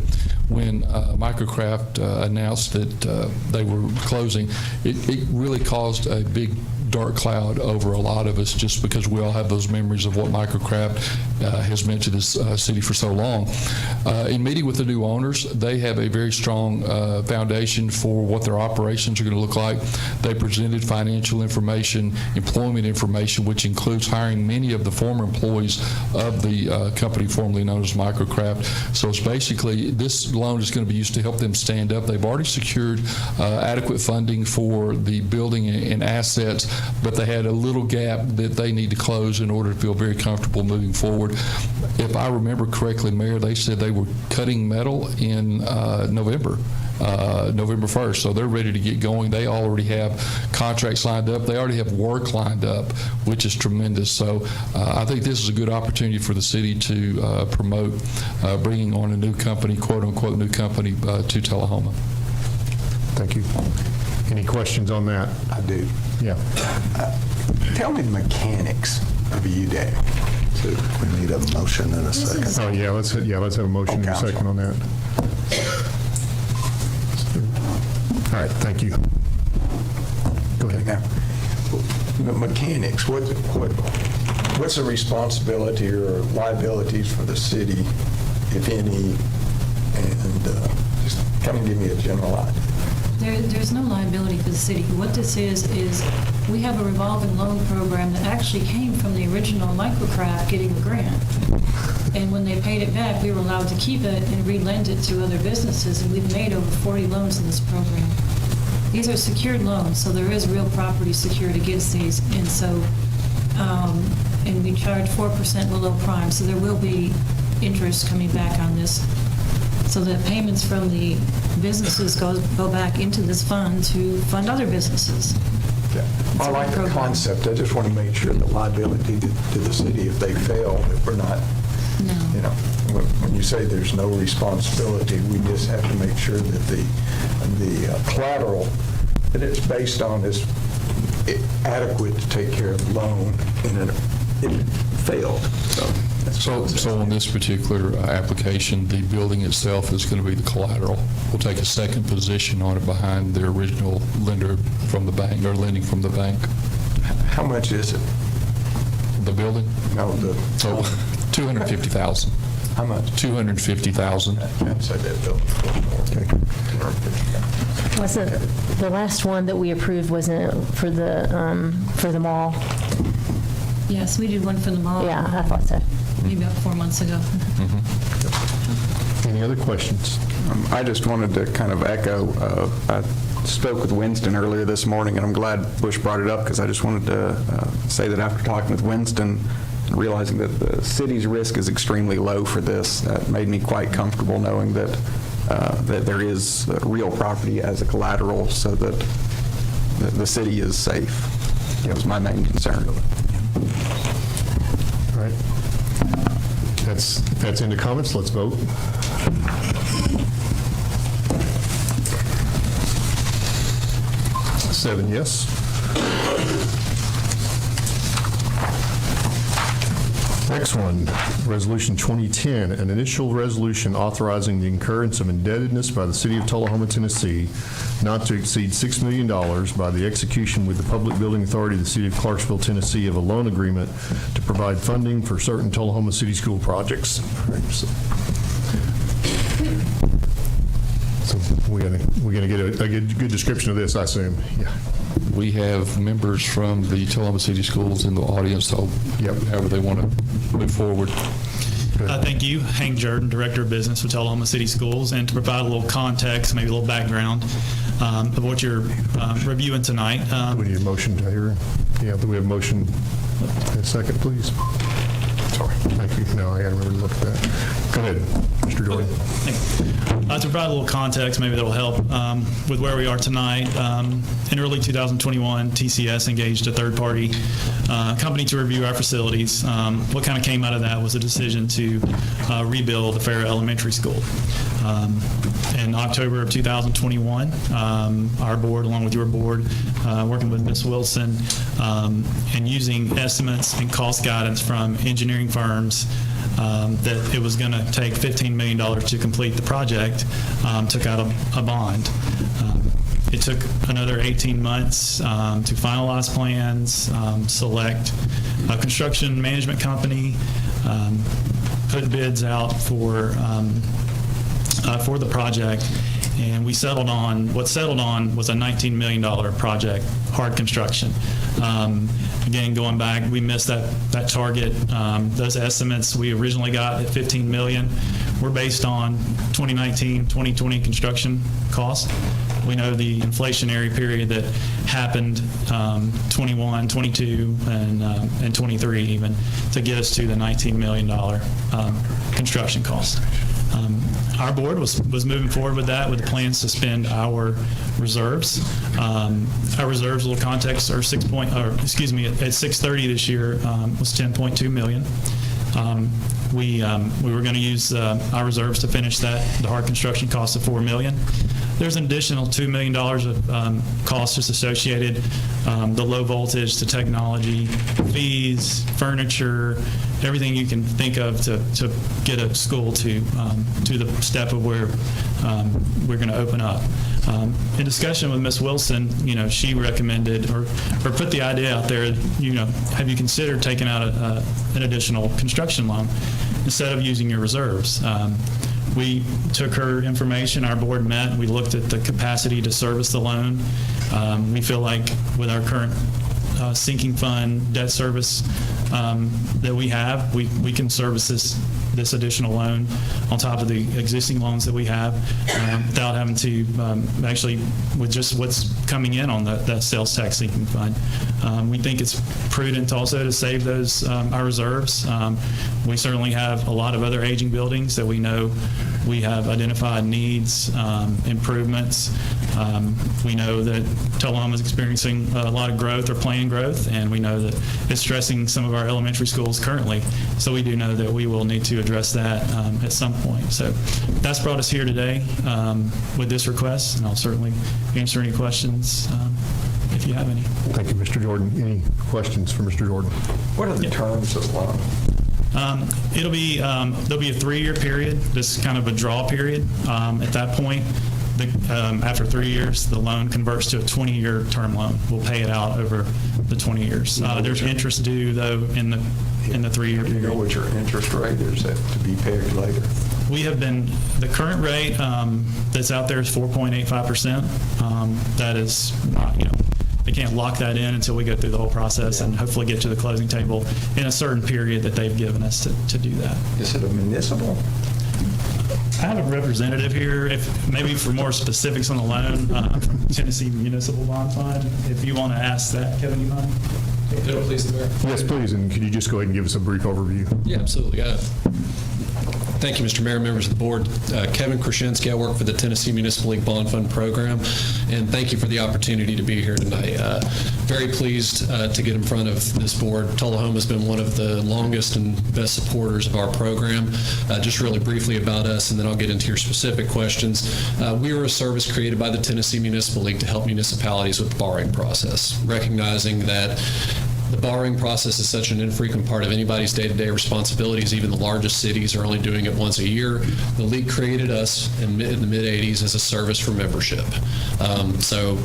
when Microcraft announced that they were closing, it really caused a big dark cloud over a lot of us, just because we all have those memories of what Microcraft has meant to this city for so long. In meeting with the new owners, they have a very strong foundation for what their operations are going to look like. They presented financial information, employment information, which includes hiring many of the former employees of the company formerly known as Microcraft. So it's basically, this loan is going to be used to help them stand up. They've already secured adequate funding for the building and assets, but they had a little gap that they need to close in order to feel very comfortable moving forward. If I remember correctly, Mayor, they said they were cutting metal in November 1st, so they're ready to get going. They already have contracts lined up. They already have work lined up, which is tremendous. So I think this is a good opportunity for the city to promote bringing on a new company, quote-unquote new company, to Tullahoma. Thank you. Any questions on that? I do. Yeah. Tell me the mechanics of a UDAG. We need a motion in a second. Oh, yeah, let's have a motion in a second on that. All right, thank you. Go ahead. Now, the mechanics, what's the responsibility or liabilities for the city, if any, and just kind of give me a general idea. There's no liability for the city. What this is we have a revolving loan program that actually came from the original Microcraft getting a grant. And when they paid it back, we were allowed to keep it and re-lend it to other businesses, and we've made over 40 loans in this program. These are secured loans, so there is real property secured against these, and so, and we charge 4% below prime, so there will be interest coming back on this. So the payments from the businesses go back into this fund to fund other businesses. Yeah. I like the concept. I just want to make sure the liability to the city if they fail, that we're not, you know, when you say there's no responsibility, we just have to make sure that the collateral that it's based on is adequate to take care of the loan, and it failed. So on this particular application, the building itself is going to be the collateral. We'll take a second position on it behind the original lender from the bank, or lending from the bank. How much is it? The building? No, $250,000. How much? $250,000. So that building. Wasn't the last one that we approved wasn't for the mall? Yes, we did one for the mall. Yeah, I thought so. Maybe about 4 months ago. Any other questions? I just wanted to kind of echo, I spoke with Winston earlier this morning, and I'm glad Bush brought it up because I just wanted to say that after talking with Winston and realizing that the city's risk is extremely low for this, that made me quite comfortable knowing that that there is real property as a collateral so that the city is safe. That was my main concern. All right. That's into comments. Let's vote. Seven yes. Next one, Resolution 2010, an initial resolution authorizing the incurrence of indebtedness by the City of Tullahoma, Tennessee, not to exceed $6 million by the execution with the Public Building Authority of the City of Clarksville, Tennessee, of a loan agreement to provide funding for certain Tullahoma City School projects. All right, so we're going to get a good description of this, I assume. Yeah. We have members from the Tullahoma City Schools in the audience, so however they want to move forward. Thank you. Hank Jordan, Director of Business for Tullahoma City Schools. And to provide a little context, maybe a little background of what you're reviewing tonight. We need a motion to hear. Yeah, do we have a motion? A second, please. Sorry. Thank you. No, I got to remember to look at that. Go ahead, Mr. Jordan. To provide a little context, maybe that'll help with where we are tonight. In early 2021, TCS engaged a third-party company to review our facilities. What kind of came out of that was a decision to rebuild the Farrah Elementary School. In October of 2021, our board, along with your board, working with Ms. Wilson, and using estimates and cost guidance from engineering firms, that it was going to take $15 million to complete the project, took out a bond. It took another 18 months to finalize plans, select a construction management company, put bids out for the project, and what settled on was a $19 million project, hard construction. Again, going back, we missed that target. Those estimates we originally got at $15 million were based on 2019, 2020 construction costs. We know the inflationary period that happened 21, 22, and 23 even to get us to the $19 million construction cost. Our board was moving forward with that, with the plans to spend our reserves. Our reserves, a little context, are at 6/30 this year was $10.2 million. We were going to use our reserves to finish the hard construction cost of $4 million. There's an additional $2 million of costs just associated, the low voltage, the technology, fees, furniture, everything you can think of to get a school to the step of where we're going to open up. In discussion with Ms. Wilson, she recommended or put the idea out there, have you considered taking out an additional construction loan instead of using your reserves? We took her information, our board met, we looked at the capacity to service the loan. We feel like with our current sinking fund debt service that we have, we can service this additional loan on top of the existing loans that we have without having to actually, with just what's coming in on that sales tax sinking fund. We think it's prudent also to save those our reserves. We certainly have a lot of other aging buildings that we know we have identified needs, improvements. We know that Tullahoma is experiencing a lot of growth or planned growth, and we know that it's stressing some of our elementary schools currently. So we do know that we will need to address that at some point. So that's brought us here today with this request, and I'll certainly answer any questions if you have any. Thank you, Mr. Jordan. Any questions for Mr. Jordan? What are the terms of the loan? There'll be a 3-year period. This is kind of a draw period. At that point, after 3 years, the loan converts to a 20-year term loan. We'll pay it out over the 20 years. There's interest due, though, in the 3-year period. You know what your interest rate is that to be paid later? We have been, the current rate that's out there is 4.85%. That is not, they can't lock that in until we go through the whole process and hopefully get to the closing table in a certain period that they've given us to do that. Is it a municipal? I have a representative here, if maybe for more specifics on the loan from Tennessee Municipal Bond Fund. If you want to ask that, Kevin, you mind? Please, Mayor. Yes, please, and could you just go ahead and give us a brief overview? Yeah, absolutely. Thank you, Mr. Mayor, members of the board. Kevin Krasinski, I work for the Tennessee Municipal League Bond Fund Program, and thank you for the opportunity to be here tonight. Very pleased to get in front of this board. Tullahoma has been one of the longest and best supporters of our program. Just really briefly about us, and then I'll get into your specific questions. We are a service created by the Tennessee Municipal League to help municipalities with the borrowing process, recognizing that the borrowing process is such an infrequent part of anybody's day-to-day responsibilities. Even the largest cities are only doing it once a year. The league created us in the mid-'80s as a service for membership. So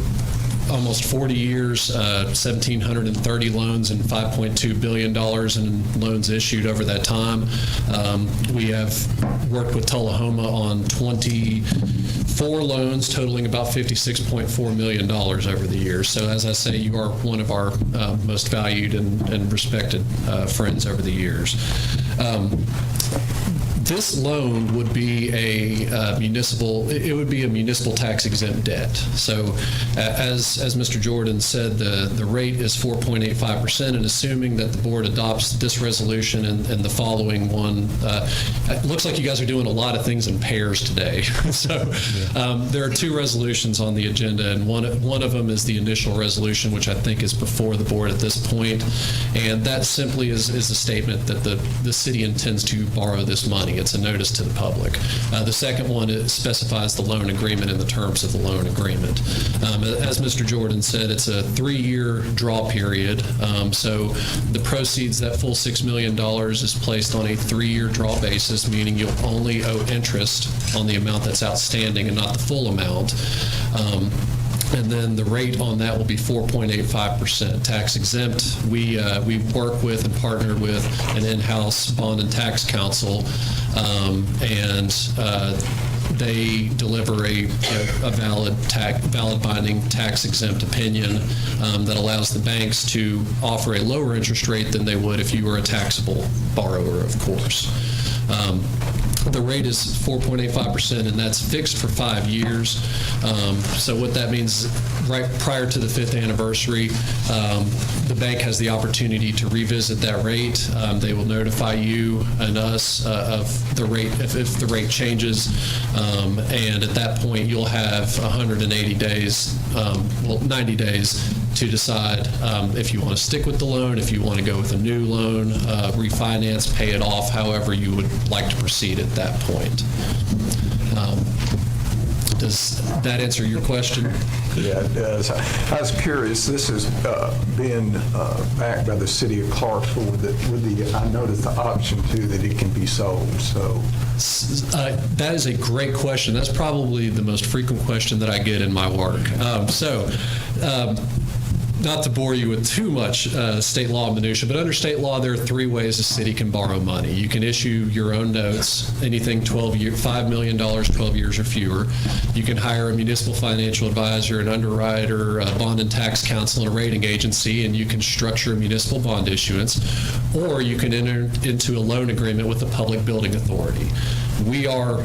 almost 40 years, 1,730 loans and $5.2 billion in loans issued over that time. We have worked with Tullahoma on 24 loans totaling about $56.4 million over the years. So as I say, you are one of our most valued and respected friends over the years. This loan would be a municipal tax exempt debt. So as Mr. Jordan said, the rate is 4.85%, and assuming that the board adopts this resolution and the following one, it looks like you guys are doing a lot of things in pairs today. So there are two resolutions on the agenda, and one of them is the initial resolution, which I think is before the board at this point, and that simply is a statement that the city intends to borrow this money. It's a notice to the public. The second one specifies the loan agreement and the terms of the loan agreement. As Mr. Jordan said, it's a 3-year draw period. So the proceeds, that full $6 million, is placed on a 3-year draw basis, meaning you'll only owe interest on the amount that's outstanding and not the full amount. And then the rate on that will be 4.85%, tax exempt. We work with and partner with an in-house bond and tax counsel, and they deliver a valid binding tax exempt opinion that allows the banks to offer a lower interest rate than they would if you were a taxable borrower, of course. The rate is 4.85%, and that's fixed for 5 years. So what that means, right prior to the 5th anniversary, the bank has the opportunity to revisit that rate. They will notify you and us of the rate if the rate changes, and at that point you'll have 180 days, 90 days to decide if you want to stick with the loan, if you want to go with a new loan, refinance, pay it off, however you would like to proceed at that point. Does that answer your question? Yeah, it does. I was curious, this has been backed by the city of Clarksville with the, I noticed the option too that it can be sold, so. That is a great question. That's probably the most frequent question that I get in my work. Not to bore you with too much state law minutia, but under state law, there are 3 ways a city can borrow money. You can issue your own notes, anything $5 million, 12 years or fewer. You can hire a municipal financial advisor, an underwriter, a bond and tax counsel, and a rating agency, and you can structure a municipal bond issuance, or you can enter into a loan agreement with the public building authority. We are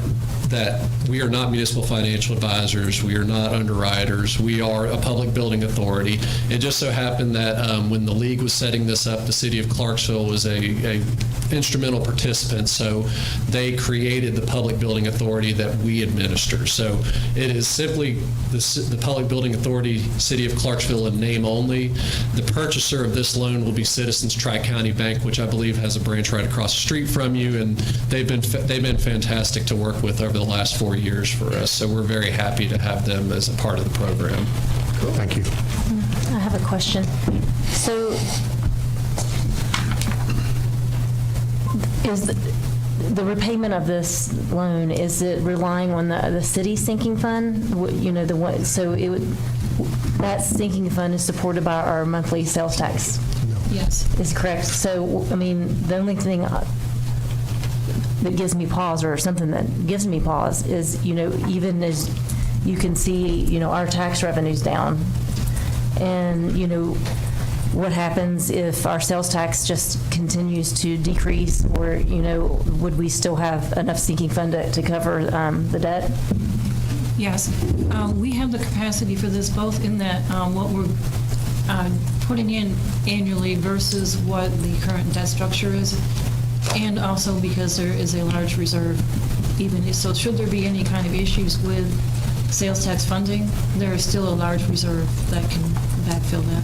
not municipal financial advisors. We are not underwriters. We are a public building authority. It just so happened that when the league was setting this up, the city of Clarksville was a instrumental participant, so they created the public building authority that we administer. So it is simply the public building authority, city of Clarksville, in name only. The purchaser of this loan will be Citizens Tri-County Bank, which I believe has a branch right across the street from you, and they've been fantastic to work with over the last 4 years for us. So we're very happy to have them as a part of the program. Cool. Thank you. I have a question. So the repayment of this loan, is it relying on the city sinking fund? The one, so it would, that sinking fund is supported by our monthly sales tax. Yes. Is correct. So, I mean, the only thing that gives me pause, or something that gives me pause, is, even as you can see, our tax revenue's down. And, what happens if our sales tax just continues to decrease, or, would we still have enough sinking fund to cover the debt? Yes. We have the capacity for this, both in that what we're putting in annually versus what the current debt structure is, and also because there is a large reserve. So should there be any kind of issues with sales tax funding, there is still a large reserve that can backfill that.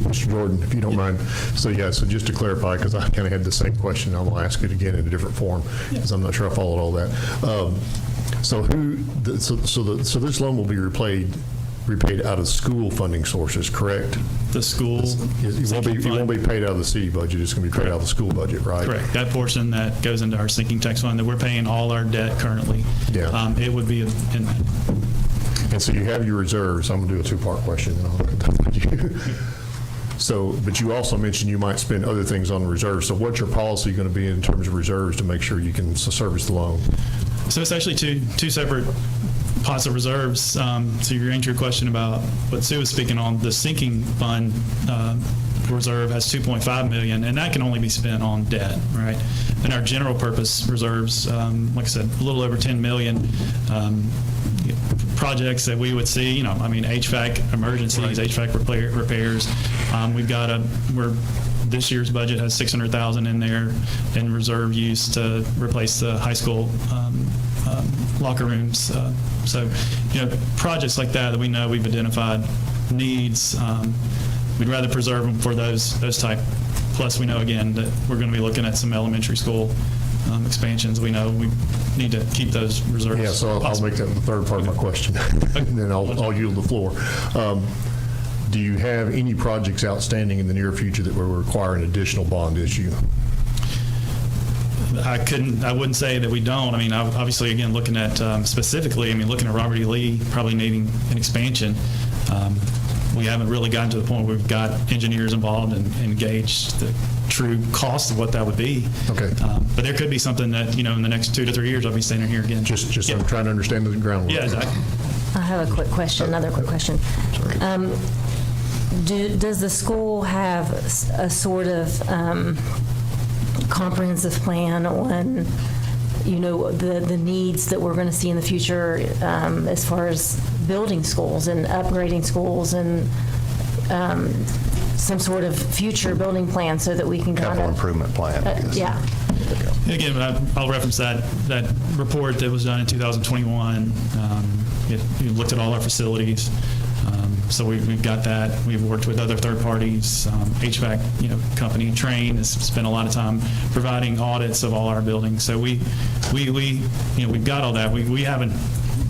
Mr. Jordan, if you don't mind. So just to clarify, because I kind of had the same question, I'm going to ask it again in a different form, because I'm not sure I followed all that. So this loan will be repaid out of school funding sources, correct? The school. It won't be paid out of the city budget. It's going to be paid out of the school budget, right? Correct. That portion that goes into our sinking tax fund that we're paying all our debt currently. Yeah. It would be in that. And so you have your reserves. I'm going to do a two-part question, and I'll look at that with you. So, but you also mentioned you might spend other things on reserves. So what's your policy going to be in terms of reserves to make sure you can service the loan? So it's actually two separate pots of reserves. So your answer your question about what Sue was speaking on, the sinking fund reserve has $2.5 million, and that can only be spent on debt, right? And our general purpose reserves, like I said, a little over $10 million. Projects that we would see, HVAC emergencies, right. HVAC repairs. This year's budget has $600,000 in there in reserve use to replace the high school locker rooms. So projects like that we know we've identified needs. We'd rather preserve them for those type. Plus, we know again that we're going to be looking at some elementary school expansions. We know we need to keep those reserves. Yeah, so I'll make that the third part of my question, and then I'll yield the floor. Do you have any projects outstanding in the near future that will require an additional bond issue? I wouldn't say that we don't. Obviously, again, looking at specifically, looking at Robert E. Lee probably needing an expansion. We haven't really gotten to the point where we've got engineers involved and engaged the true cost of what that would be. Okay. But there could be something that, in the next 2 to 3 years, I'll be standing here again. Just I'm trying to understand the groundwork. Yeah, exactly. I have a quick question, another quick question. Does the school have a sort of comprehensive plan on, the needs that we're going to see in the future as far as building schools and upgrading schools and some sort of future building plan so that we can Capital improvement plan, I guess. Yeah. Again, I'll reference that report that was done in 2021. It looked at all our facilities. So we've got that. We've worked with other third parties, HVAC, company, Train has spent a lot of time providing audits of all our buildings. So we've got all that. We haven't,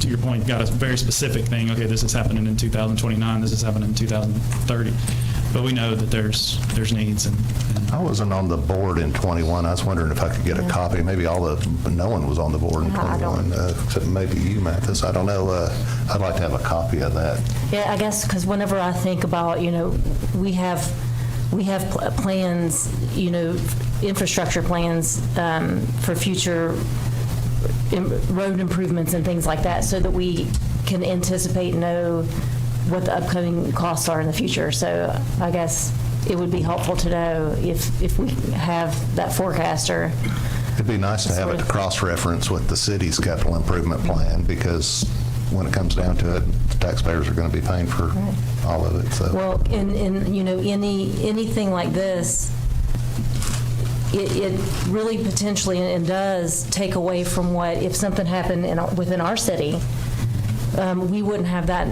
to your point, got a very specific thing. Okay, this is happening in 2029. This is happening in 2030. But we know that there's needs. And I wasn't on the board in 21. I was wondering if I could get a copy. Maybe no one was on the board in 21, except maybe you, Mathis. I don't know. I'd like to have a copy of that. Yeah, I guess because whenever I think about, we have plans, infrastructure plans for future road improvements and things like that, so that we can anticipate and know what the upcoming costs are in the future. So I guess it would be helpful to know if we have that forecaster. It'd be nice to have it to cross-reference with the city's capital improvement plan, because when it comes down to it, the taxpayers are going to be paying for all of it. So. Well, in anything like this, it really potentially and does take away from what, if something happened within our city, we wouldn't have that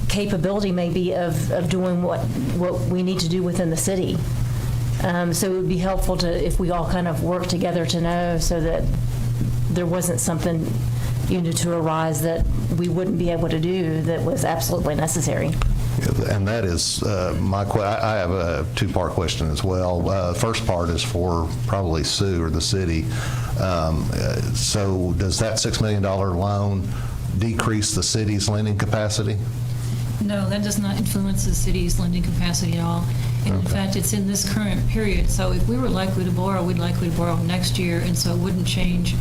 capability maybe of doing what we need to do within the city. So it would be helpful if we all kind of work together to know, so that there wasn't something to arise that we wouldn't be able to do that was absolutely necessary. And that is I have a two-part question as well. First part is for probably Sue or the city. So does that $6 million loan decrease the city's lending capacity? No, that does not influence the city's lending capacity at all. And in fact, it's in this current period. So if we were likely to borrow, we'd likely to borrow next year, and so it wouldn't change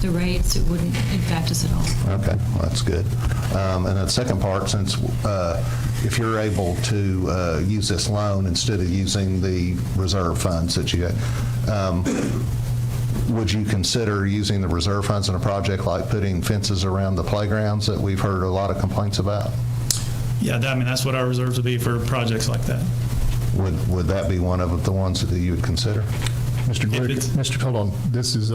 the rates. It wouldn't impact us at all. Okay, well, that's good. And then the second part, since if you're able to use this loan instead of using the reserve funds that you had, would you consider using the reserve funds in a project like putting fences around the playgrounds that we've heard a lot of complaints about? Yeah, that's what our reserves would be for projects like that. Would that be one of the ones that you would consider? Mr. Glick, hold on. This is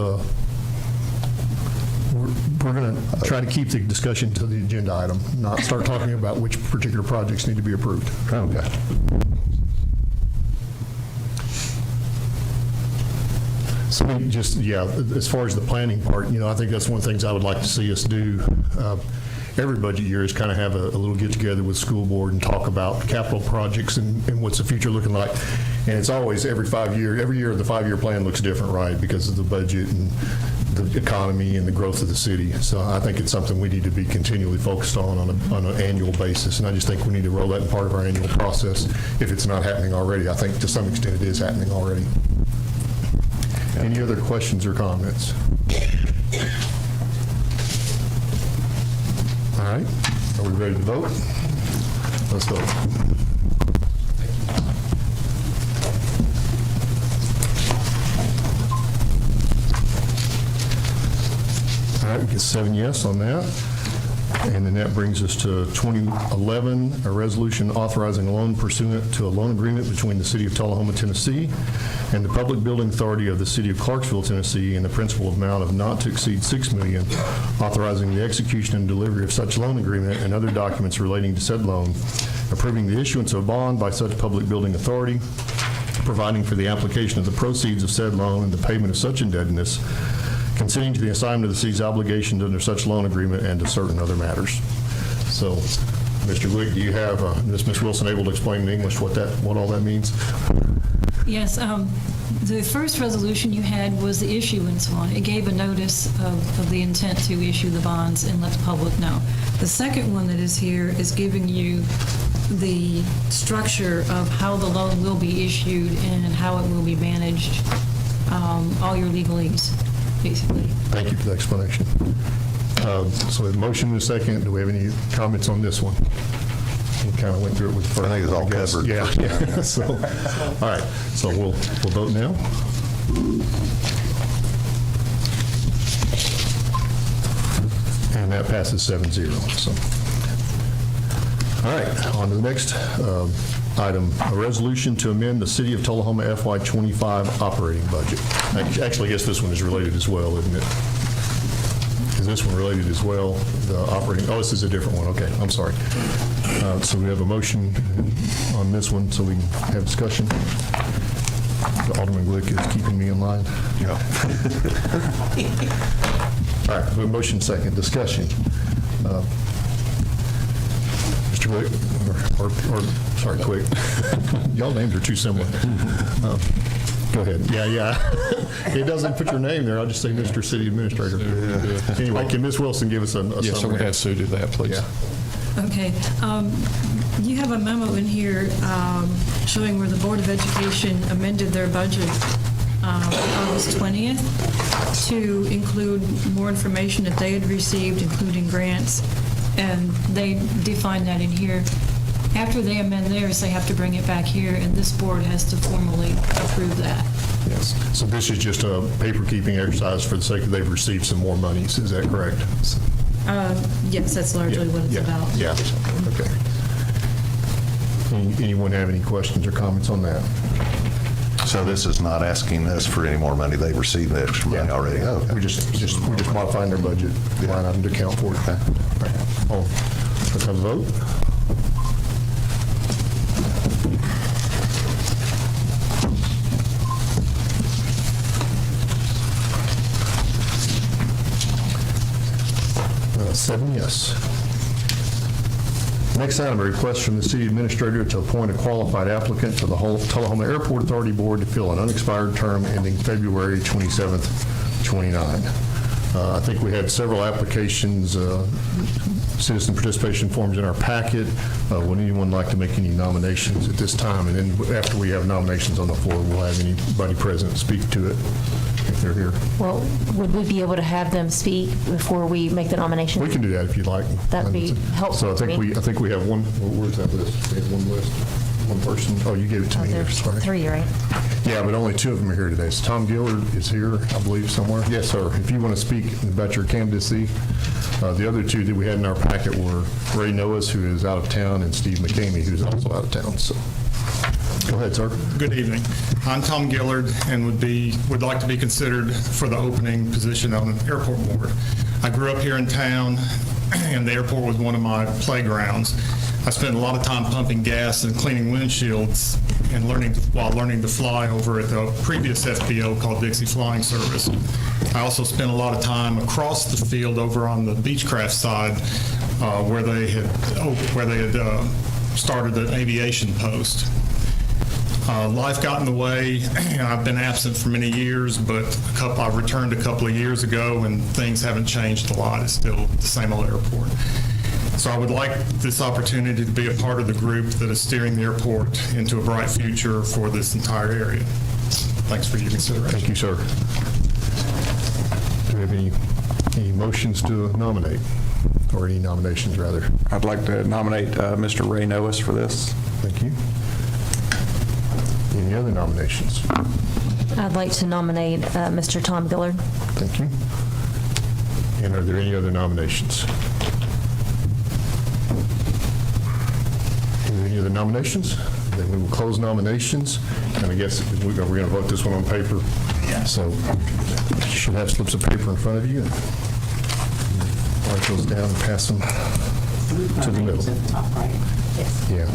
we're going to try to keep the discussion to the agenda item, not start talking about which particular projects need to be approved. Okay. So as far as the planning part, I think that's one of the things I would like to see us do. Every budget year is kind of have a little get-together with school board and talk about capital projects and what's the future looking like. And it's always every year the 5-year plan looks different, right, because of the budget and the economy and the growth of the city. So I think it's something we need to be continually focused on an annual basis. And I just think we need to roll that in part of our annual process if it's not happening already. I think to some extent it is happening already. Any other questions or comments? All right, are we ready to vote? Let's vote. All right, we get 7 yes on that. And then that brings us to 2011, a resolution authorizing a loan pursuant to a loan agreement between the City of Tullahoma, Tennessee, and the Public Building Authority of the City of Clarksville, Tennessee, in the principal amount of not to exceed $6 million, authorizing the execution and delivery of such loan agreement and other documents relating to said loan, approving the issuance of a bond by such public building authority, providing for the application of the proceeds of said loan and the payment of such indebtedness, consenting to the assignment of the city's obligations under such loan agreement and to certain other matters. So, Mr. Glick, do you have, is Ms. Wilson able to explain in English what all that means? Yes, the first resolution you had was the issuance one. It gave a notice of the intent to issue the bonds and let the public know. The second one that is here is giving you the structure of how the loan will be issued and how it will be managed, all your legalese, basically. Thank you for the explanation. So a motion and a second. Do we have any comments on this one? We kind of went through it with the first. I think it's all covered. Yeah. So, all right. So we'll vote now. And that passes 7-0. So, all right. On to the next item, a resolution to amend the City of Tullahoma FY25 operating budget. Actually, I guess this one is related as well, isn't it? Is this one related as well? The operating, this is a different one. Okay, I'm sorry. So we have a motion on this one so we can have discussion. Alderman Glick is keeping me in line. Yeah. All right, we have a motion second. Discussion. Mr. Glick, or sorry, Quick. Y'all names are too similar. Go ahead. Yeah. It doesn't put your name there. I'll just say Mr. City Administrator. Yeah. Anyway, can Ms. Wilson give us a summary? Yes, so we have Sue do that, please. Yeah. Okay. You have a memo in here showing where the Board of Education amended their budget August 20th to include more information that they had received, including grants, and they define that in here. After they amend theirs, they have to bring it back here, and this board has to formally approve that. Yes. So this is just a paper-keeping exercise for the sake of they've received some more monies. Is that correct? Yes, that's largely what it's about. Yeah. Okay. Anyone have any questions or comments on that? So this is not asking us for any more money. They've received the extra money already. Oh, we're just modifying their budget line item to account for it. Okay. All right. Let's have a vote. 7 yes. Next item, a request from the city administrator to appoint a qualified applicant to the Tullahoma Airport Authority Board to fill an unexpired term ending February 27th, 29. I think we had several applications, citizen participation forms in our packet. Would anyone like to make any nominations at this time? And then after we have nominations on the floor, we'll have anybody present speak to it if they're here. Well, would we be able to have them speak before we make the nomination? We can do that if you'd like. That'd be helpful. So I think we have one. Where's that list? We have one list. One person. Oh, you gave it to me here. Sorry. 3, right? Yeah, but only 2 of them are here today. So Tom Gillard is here, I believe, somewhere. Yes, sir. If you want to speak about your candidacy, the other 2 that we had in our packet were Ray Noahs, who is out of town, and Steve McCamey, who's also out of town. So go ahead, sir. Good evening. I'm Tom Gillard and would like to be considered for the opening position on an airport board. I grew up here in town, and the airport was one of my playgrounds. I spent a lot of time pumping gas and cleaning windshields and learning to fly over at the previous FBO called Dixie Flying Service. I also spent a lot of time across the field over on the Beechcraft side where they had started an aviation post. Life got in the way. I've been absent for many years, but I returned a couple of years ago, and things haven't changed a lot. It's still the same old airport. So I would like this opportunity to be a part of the group that is steering the airport into a bright future for this entire area. Thanks for your consideration. Thank you, sir. Do we have any motions to nominate, or any nominations, rather? I'd like to nominate Mr. Ray Noahs for this. Thank you. Any other nominations? I'd like to nominate Mr. Tom Gillard. Thank you. And are there any other nominations? Are there any other nominations? Then we will close nominations. And I guess we're going to vote this one on paper. Yeah. So you should have slips of paper in front of you. Write those down and pass them to the middle. At the top right. Yes. Yeah.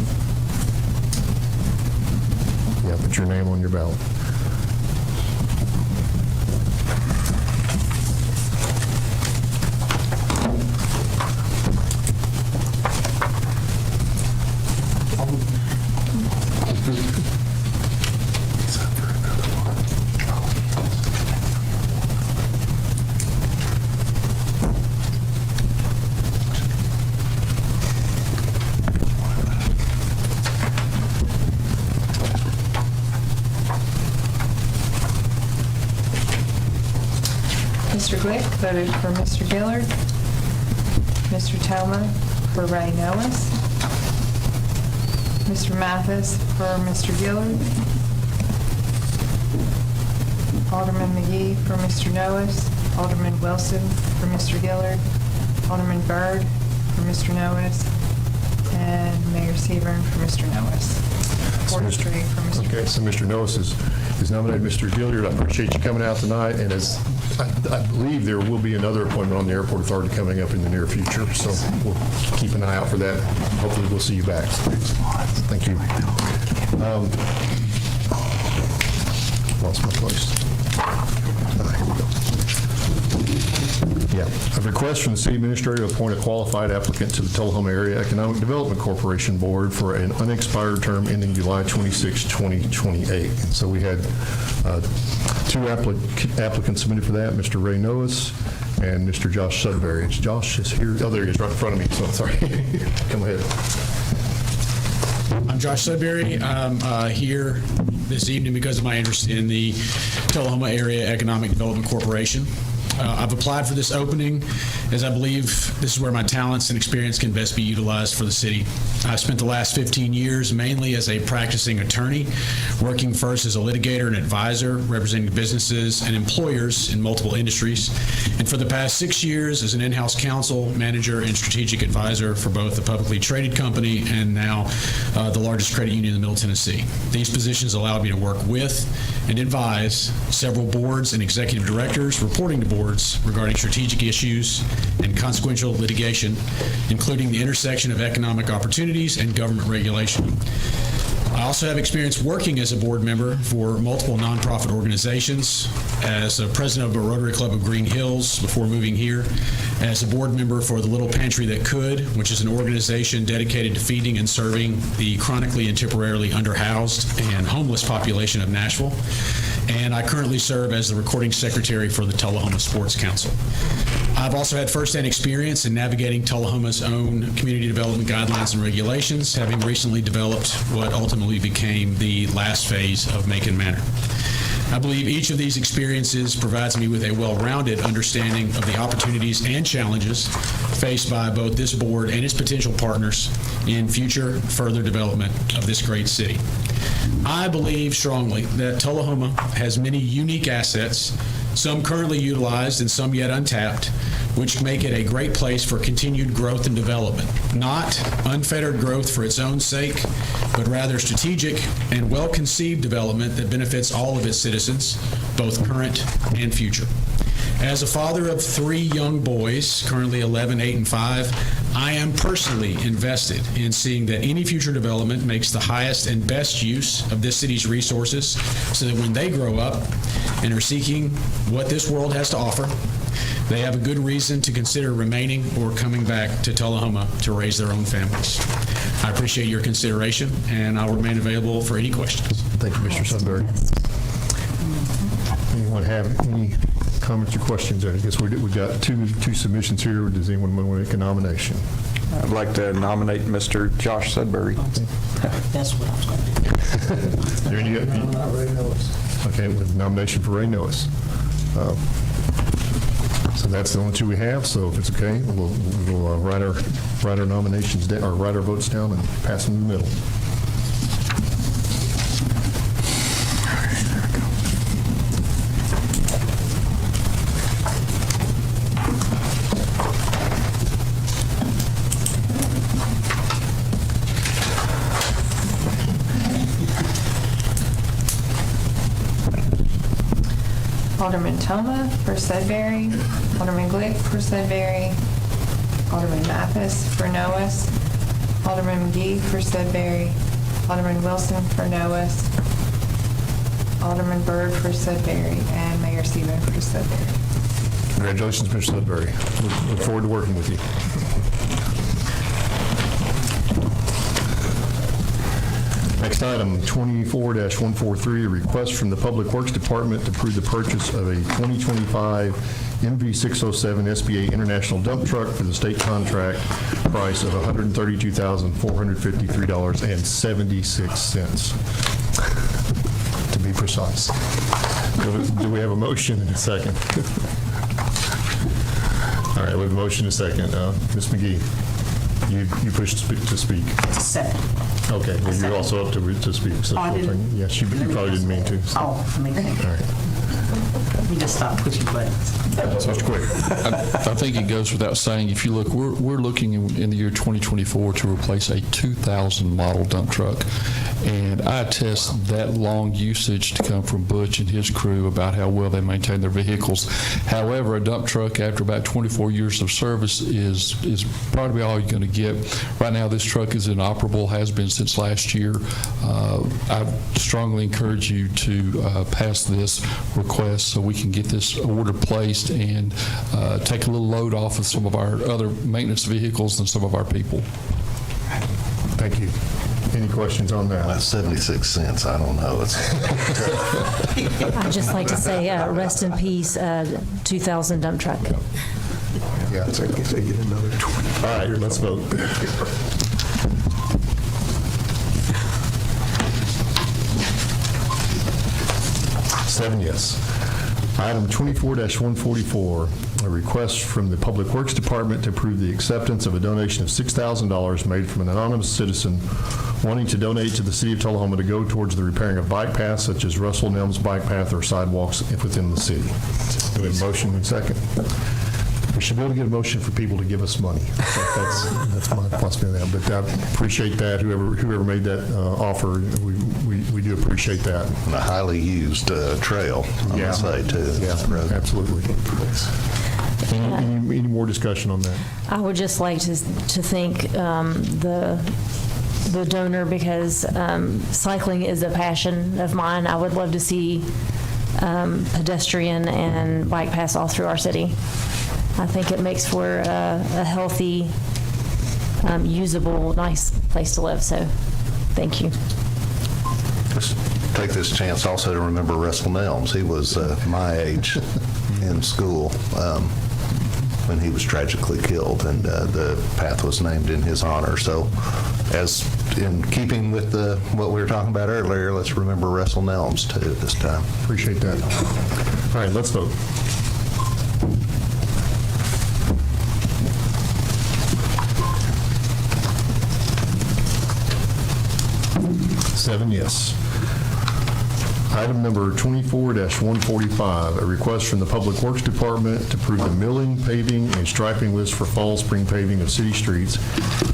Yeah, put your name on your ballot. Mr. Glick voted for Mr. Gillard. Mr. Toma for Ray Noahs. Mr. Mathis for Mr. Gillard. Alderman McGee for Mr. Noahs. Alderman Wilson for Mr. Gillard. Alderman Byrd for Mr. Noahs. And Mayor Severn for Mr. Noahs. 4-3 for Mr. Okay, so Mr. Noahs is nominated. Mr. Gillard, I appreciate you coming out tonight, and as I believe there will be another appointment on the Airport Authority coming up in the near future, so we'll keep an eye out for that. Hopefully we'll see you back. Thank you. Lost my place. Here we go. Yeah, a request from the city administrator to appoint a qualified applicant to the Tullahoma Area Economic Development Corporation Board for an unexpired term ending July 26, 2028. And so we had 2 applicants submitted for that, Mr. Ray Noahs and Mr. Josh Sudbury. Josh is here. Oh, there he is, right in front of me, so I'm sorry. Come ahead. I'm Josh Sudbury. I'm here this evening because of my interest in the Tullahoma Area Economic Development Corporation. I've applied for this opening as I believe this is where my talents and experience can best be utilized for the city. I've spent the last 15 years mainly as a practicing attorney, working first as a litigator and advisor, representing businesses and employers in multiple industries, and for the past 6 years as an in-house counsel, manager, and strategic advisor for both a publicly traded company and now the largest credit union in the Middle Tennessee. These positions allowed me to work with and advise several boards and executive directors reporting to boards regarding strategic issues and consequential litigation, including the intersection of economic opportunities and government regulation. I also have experience working as a board member for multiple nonprofit organizations, as a president of a Rotary Club of Green Hills before moving here, as a board member for the Little Pantry That Could, which is an organization dedicated to feeding and serving the chronically and temporarily underhoused and homeless population of Nashville. And I currently serve as the recording secretary for the Tullahoma Sports Council. I've also had firsthand experience in navigating Tullahoma's own community development guidelines and regulations, having recently developed what ultimately became the last phase of Macon Manor. I believe each of these experiences provides me with a well-rounded understanding of the opportunities and challenges faced by both this board and its potential partners in future further development of this great city. I believe strongly that Tullahoma has many unique assets, some currently utilized and some yet untapped, which make it a great place for continued growth and development. Not unfettered growth for its own sake, but rather strategic and well-conceived development that benefits all of its citizens, both current and future. As a father of 3 young boys, currently 11, 8, and 5, I am personally invested in seeing that any future development makes the highest and best use of this city's resources so that when they grow up and are seeking what this world has to offer, they have a good reason to consider remaining or coming back to Tullahoma to raise their own families. I appreciate your consideration, and I'll remain available for any questions. Thank you, Mr. Sudbury. Anyone have any comments or questions? I guess we've got two submissions here. Does anyone want to make a nomination? I'd like to nominate Mr. Josh Sudbury. That's what I was going to do. Ray Noes. Okay, with nomination for Ray Noes. So that's the only 2 we have. So if it's okay, we'll write our nominations down, or write our votes down and pass them in the middle. Alderman Toma for Sudbury, Alderman Glick for Sudbury, Alderman Mathis for Noes, Alderman McGee for Sudbury, Alderman Wilson for Noes, Alderman Byrd for Sudbury, and Mayor Seaman for Sudbury. Congratulations, Mr. Sudbury. Look forward to working with you. Next item, 24-143, a request from the Public Works Department to approve the purchase of a 2025 MV607 SBA International dump truck for the state contract price of $132,453.76, to be precise. Do we have a motion and a second? All right, we have a motion and a second. Ms. McGee, you pushed to speak. Second. Okay, well, you're also up to speak. So Oh, I didn't. yes, you probably didn't mean to. So. Oh, I mean, All right. let me just stop pushing buttons. So it's quick. I think it goes without saying, if you look, we're looking in the year 2024 to replace a 2000 model dump truck. And I attest that long usage to come from Butch and his crew about how well they maintain their vehicles. However, a dump truck after about 24 years of service is probably all you're going to get. Right now, this truck is inoperable, has been since last year. I strongly encourage you to pass this request so we can get this order placed and take a little load off of some of our other maintenance vehicles and some of our people. Thank you. Any questions on that? That's 76 cents. I don't know. I'd just like to say rest in peace, 2000 dump truck. Yeah, So I guess I get another 20. all right, let's vote. Seven yes. Item 24-144, a request from the Public Works Department to approve the acceptance of a donation of $6,000 made from an anonymous citizen wanting to donate to the City of Tullahoma to go towards the repairing of bike paths such as Russell Nelms Bike Path or sidewalks within the city. Do we have a motion and second? We should be able to get a motion for people to give us money. That's my philosophy on that. But I appreciate that. Whoever made that offer, we do appreciate that. And a highly used trail, I must say, too. Yeah, absolutely. Any more discussion on that? I would just like to thank the the donor because cycling is a passion of mine. I would love to see pedestrian and bike paths all through our city. I think it makes for a healthy, usable, nice place to live. So thank you. Just take this chance also to remember Russell Nelms. He was my age in school when he was tragically killed, and the path was named in his honor. So as in keeping with what we were talking about earlier, let's remember Russell Nelms too this time. Appreciate that. All right, let's vote. Seven yes. Item number 24-145, a request from the Public Works Department to approve the milling, paving, and striping list for fall, spring paving of city streets,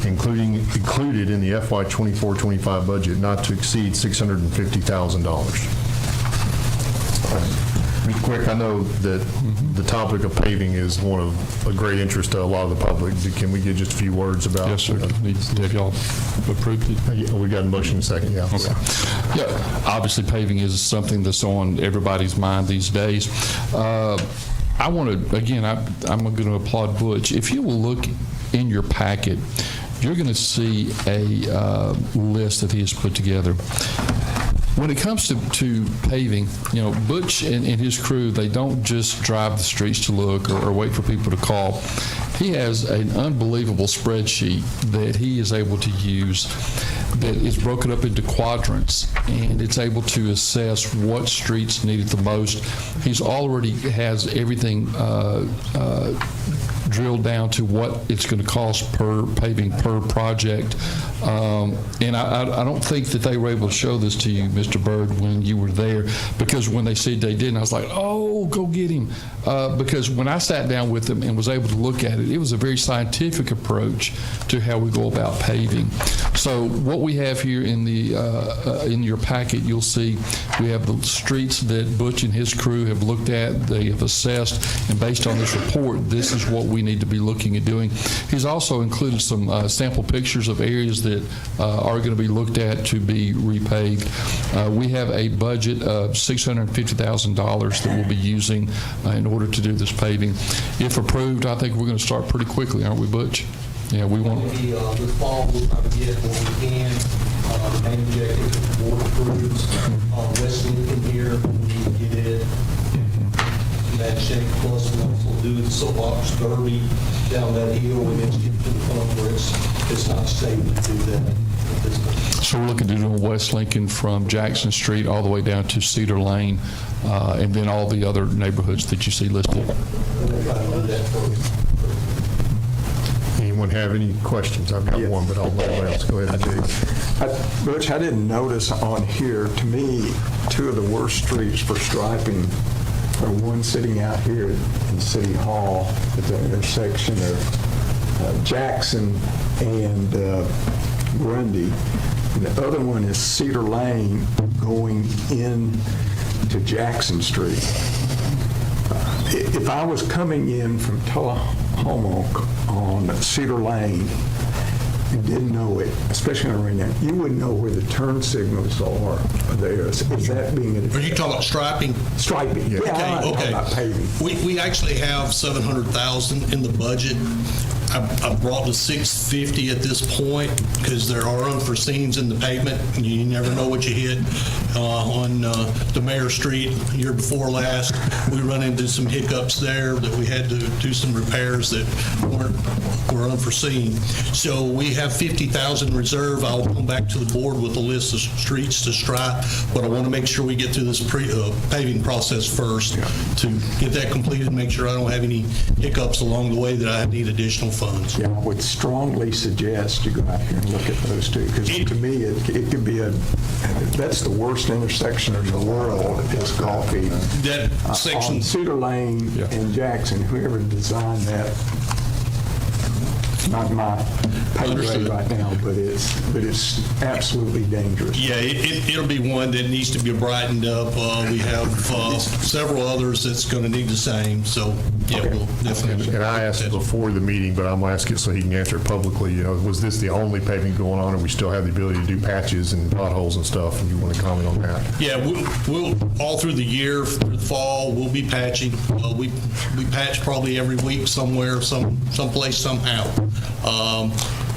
included in the FY 24-25 budget, not to exceed $650,000. Real quick, I know that the topic of paving is one of a great interest to a lot of the public. Can we get just a few words about? Yes, sir. Have y'all approved it? We got a motion in a second, yeah. Okay. Yeah, obviously paving is something that's on everybody's mind these days. I want to, again, I'm going to applaud Butch. If you will look in your packet, you're going to see a list that he has put together. When it comes to paving, Butch and his crew, they don't just drive the streets to look or wait for people to call. He has an unbelievable spreadsheet that he is able to use that is broken up into quadrants, and it's able to assess what streets need it the most. He's already has everything drilled down to what it's going to cost per paving per project. And I don't think that they were able to show this to you, Mr. Byrd, when you were there, because when they said they didn't, I was like, oh, go get him. Because when I sat down with them and was able to look at it, it was a very scientific approach to how we go about paving. So what we have here in your packet, you'll see we have the streets that Butch and his crew have looked at, they have assessed, and based on this report, this is what we need to be looking at doing. He's also included some sample pictures of areas that are going to be looked at to be repaved. We have a budget of $650,000 that we'll be using in order to do this paving. If approved, I think we're going to start pretty quickly, aren't we, Butch? Yeah, we want. This fall, we'll try to get what we can. The main objective is the board approves. West Lincoln here, we get it. That shape plus we also do the soapbox derby down that hill and it's getting to the point where it's not safe to do that. So we're looking to do West Lincoln from Jackson Street all the way down to Cedar Lane, and then all the other neighborhoods that you see listed. Anyone have any questions? I've got one, but I'll let everyone else go ahead. Butch, I didn't notice on here, to me, two of the worst streets for striping are one sitting out here in City Hall at the intersection of Jackson and Grundy. And the other one is Cedar Lane going in to Jackson Street. If I was coming in from Tullahoma on Cedar Lane and didn't know it, especially on a rain day, you wouldn't know where the turn signals are there. Is that being Are you talking about striping? Striping. Yeah, I'm talking about paving. We actually have $700,000 in the budget. I brought the 650 at this point because there are unforeseens in the pavement. And you never know what you hit. On the Mayor Street, year before last, we run into some hiccups there that we had to do some repairs that were unforeseen. So we have 50,000 reserve. I'll come back to the board with a list of streets to stripe, but I want to make sure we get through this paving process first to get that completed, make sure I don't have any hiccups along the way that I need additional funds. Yeah, I would strongly suggest you go out here and look at those two, because to me, it could be that's the worst intersection in the world is coffee. That section. On Cedar Lane and Jackson, whoever designed that, it's not my pay grade right now, but it's absolutely dangerous. Yeah, it'll be one that needs to be brightened up. We have several others that's going to need the same, so yeah, we'll definitely. And I asked before the meeting, but I'm going to ask it so he can answer it publicly. You know, was this the only paving going on, or we still have the ability to do patches and potholes and stuff? If you want to comment on that. Yeah, we'll all through the year, through the fall, we'll be patching. We patch probably every week somewhere, someplace, somehow.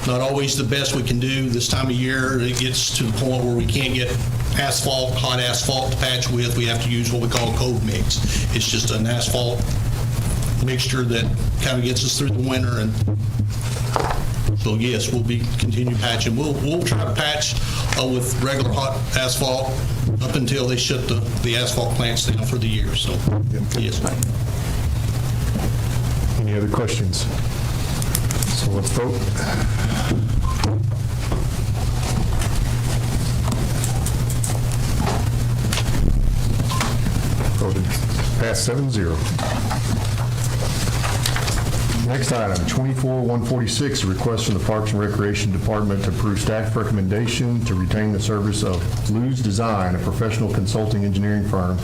Not always the best we can do. This time of year, it gets to the point where we can't get asphalt, hot asphalt to patch with. We have to use what we call cove mix. It's just an asphalt mixture that kind of gets us through the winter. And so yes, we'll be continue patching. We'll try to patch with regular hot asphalt up until they shut the asphalt plants down for the year. So yes. Any other questions? So let's vote. Voted passed 7-0. Next item, 24-146, a request from the Parks and Recreation Department to approve staff recommendation to retain the service of Blues Design, a professional consulting engineering firm,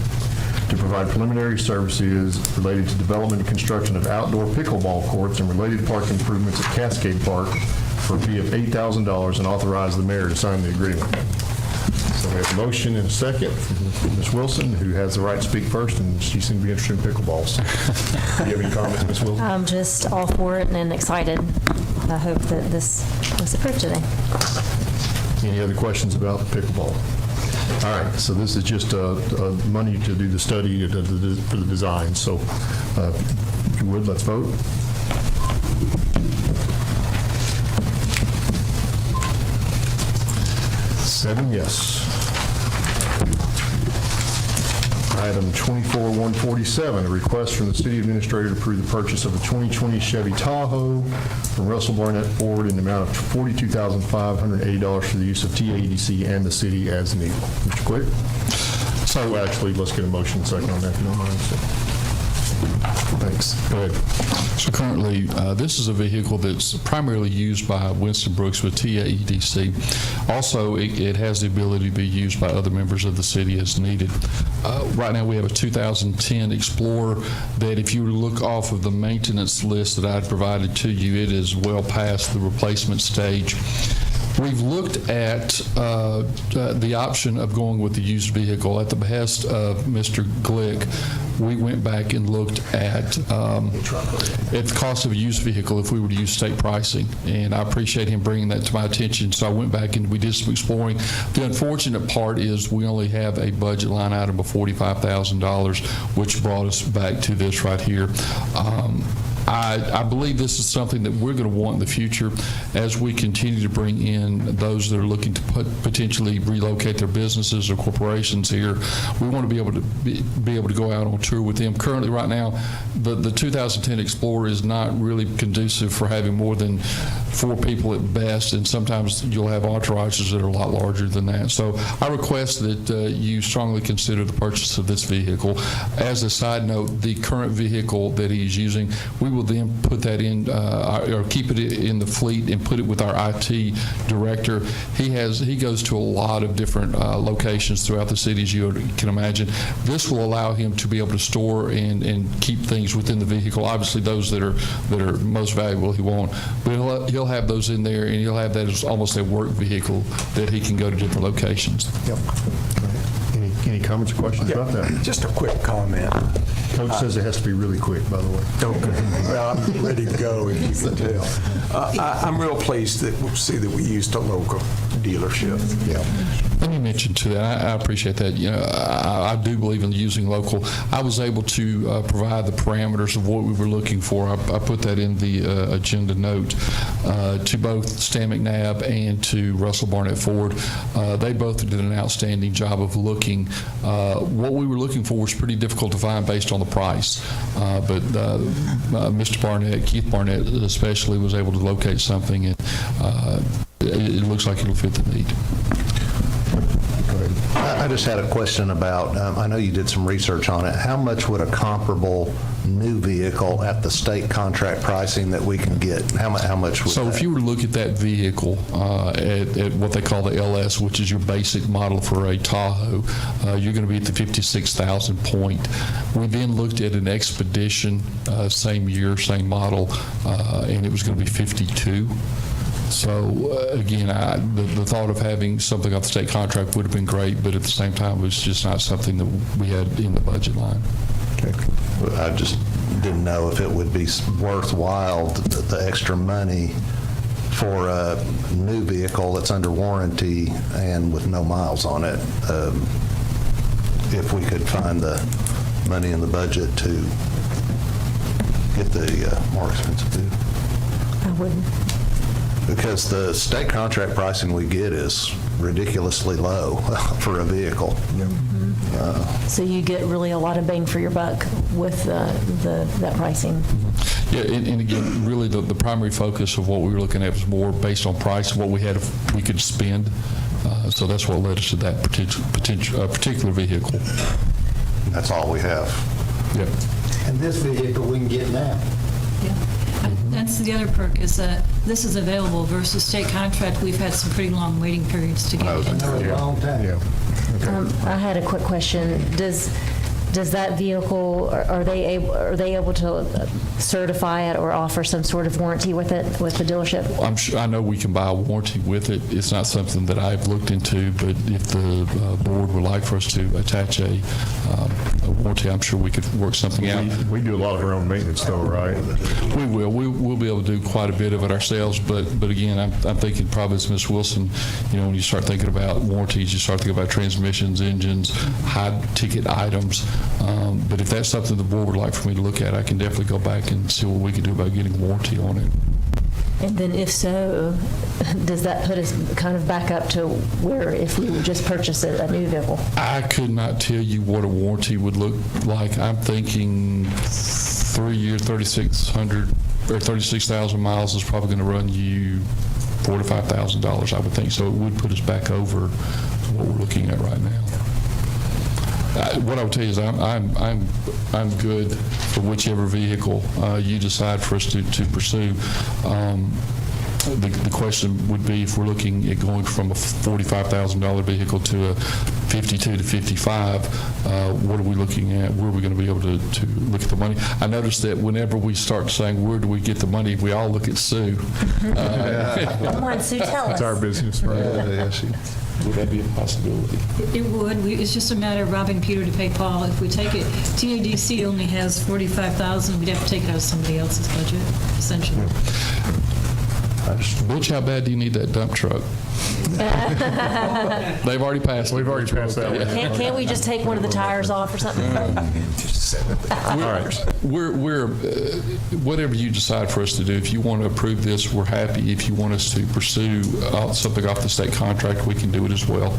to provide preliminary services related to development and construction of outdoor pickleball courts and related park improvements at Cascade Park for a fee of $8,000 and authorize the mayor to sign the agreement. So we have a motion and a second from Ms. Wilson, who has the right to speak first, and she seems to be interested in pickleballs. Do you have any comments, Ms. Wilson? I'm just all for it and excited. I hope that this was approved today. Any other questions about the pickleball? All right, so this is just money to do the study for the design. So if you would, let's vote. Seven yes. Item 24-147, a request from the city administrator to approve the purchase of a 2020 Chevy Tahoe from Russell Barnett Ford in the amount of $42,580 for the use of TAEDC and the city as needed. Mr. Quick? So actually, let's get a motion second on that, if you don't mind. Thanks. Go ahead. So currently, this is a vehicle that's primarily used by Winston Brooks with TAEDC. Also, it has the ability to be used by other members of the city as needed. Right now, we have a 2010 Explorer that, if you look off of the maintenance list that I provided to you, it is well past the replacement stage. We've looked at the option of going with the used vehicle. At the behest of Mr. Glick, we went back and looked at the cost of a used vehicle if we were to use state pricing, and I appreciate him bringing that to my attention. So I went back and we did some exploring. The unfortunate part is we only have a budget line item of $45,000, which brought us back to this right here. I believe this is something that we're going to want in the future as we continue to bring in those that are looking to potentially relocate their businesses or corporations here. We want to be able to go out on tour with them. Currently, right now, the 2010 Explorer is not really conducive for having more than 4 people at best, and sometimes you'll have entourages that are a lot larger than that. So I request that you strongly consider the purchase of this vehicle. As a side note, the current vehicle that he's using, we will then put that in, or keep it in the fleet and put it with our IT director. He goes to a lot of different locations throughout the city, as you can imagine. This will allow him to be able to store and keep things within the vehicle. Obviously, those that are most valuable he won't, but he'll have those in there, and he'll have that as almost a work vehicle that he can go to different locations. Yep. Any comments or questions about that? Just a quick comment. Coach says it has to be really quick, by the way. Okay. Well, I'm ready to go, if you can tell. I'm real pleased that we see that we used a local dealership. Yeah. Let me mention to that, I appreciate that. You know, I do believe in using local. I was able to provide the parameters of what we were looking for. I put that in the agenda note to both Stan McNabb and to Russell Barnett Ford. They both did an outstanding job of looking. What we were looking for was pretty difficult to find based on the price, but Mr. Barnett, Keith Barnett especially, was able to locate something, and it looks like it'll fit the need. I just had a question about, I know you did some research on it. How much would a comparable new vehicle at the state contract pricing that we can get? How much would So that? if you were to look at that vehicle at what they call the LS, which is your basic model for a Tahoe, you're going to be at the 56,000 point. We then looked at an Expedition, same year, same model, and it was going to be 52. So again, the thought of having something off the state contract would have been great, but at the same time, it was just not something that we had in the budget line. Okay. I just didn't know if it would be worthwhile, the extra money for a new vehicle that's under warranty and with no miles on it, if we could find the money in the budget to get the more expensive vehicle. I wouldn't. Because the state contract pricing we get is ridiculously low for a vehicle. So you get really a lot of bang for your buck with that pricing. Yeah, and again, really the primary focus of what we were looking at was more based on price and what we had if we could spend. So that's what led us to that particular vehicle. That's all we have. Yep. And this vehicle we can get now. That's the other perk, is that this is available versus state contract. We've had some pretty long waiting periods to get it. A long time. Yeah. I had a quick question. Does that vehicle, are they able to certify it or offer some sort of warranty with it, with the dealership? I'm sure, I know we can buy a warranty with it. It's not something that I've looked into, but if the board would like for us to attach a warranty, I'm sure we could work something out. We do a lot of our own maintenance though, right? We will. We'll be able to do quite a bit of it ourselves, but again, I'm thinking probably as Ms. Wilson, when you start thinking about warranties, you start thinking about transmissions, engines, high-ticket items. But if that's something the board would like for me to look at, I can definitely go back and see what we can do about getting warranty on it. And then if so, does that put us kind of back up to where if we would just purchase a new vehicle? I could not tell you what a warranty would look like. I'm thinking 3 years, 3,600 or 36,000 miles is probably going to run you $4,000 to $5,000, I would think. So it would put us back over what we're looking at right now. What I would tell you is I'm good for whichever vehicle you decide for us to pursue. The question would be if we're looking at going from a $45,000 vehicle to a 52 to 55, what are we looking at? Where are we going to be able to look at the money? I noticed that whenever we start saying where do we get the money, we all look at Sue. Come on, Sue, tell us. It's our business, right? Would that be a possibility? It would. It's just a matter of robbing Peter to pay Paul. If we take it, TADC only has $45,000. We'd have to take it out of somebody else's budget, essentially. Butch, how bad do you need that dump truck? They've already passed. We've already passed that one. Can't we just take one of the tires off or something? All right. We're whatever you decide for us to do. If you want to approve this, we're happy. If you want us to pursue something off the state contract, we can do it as well.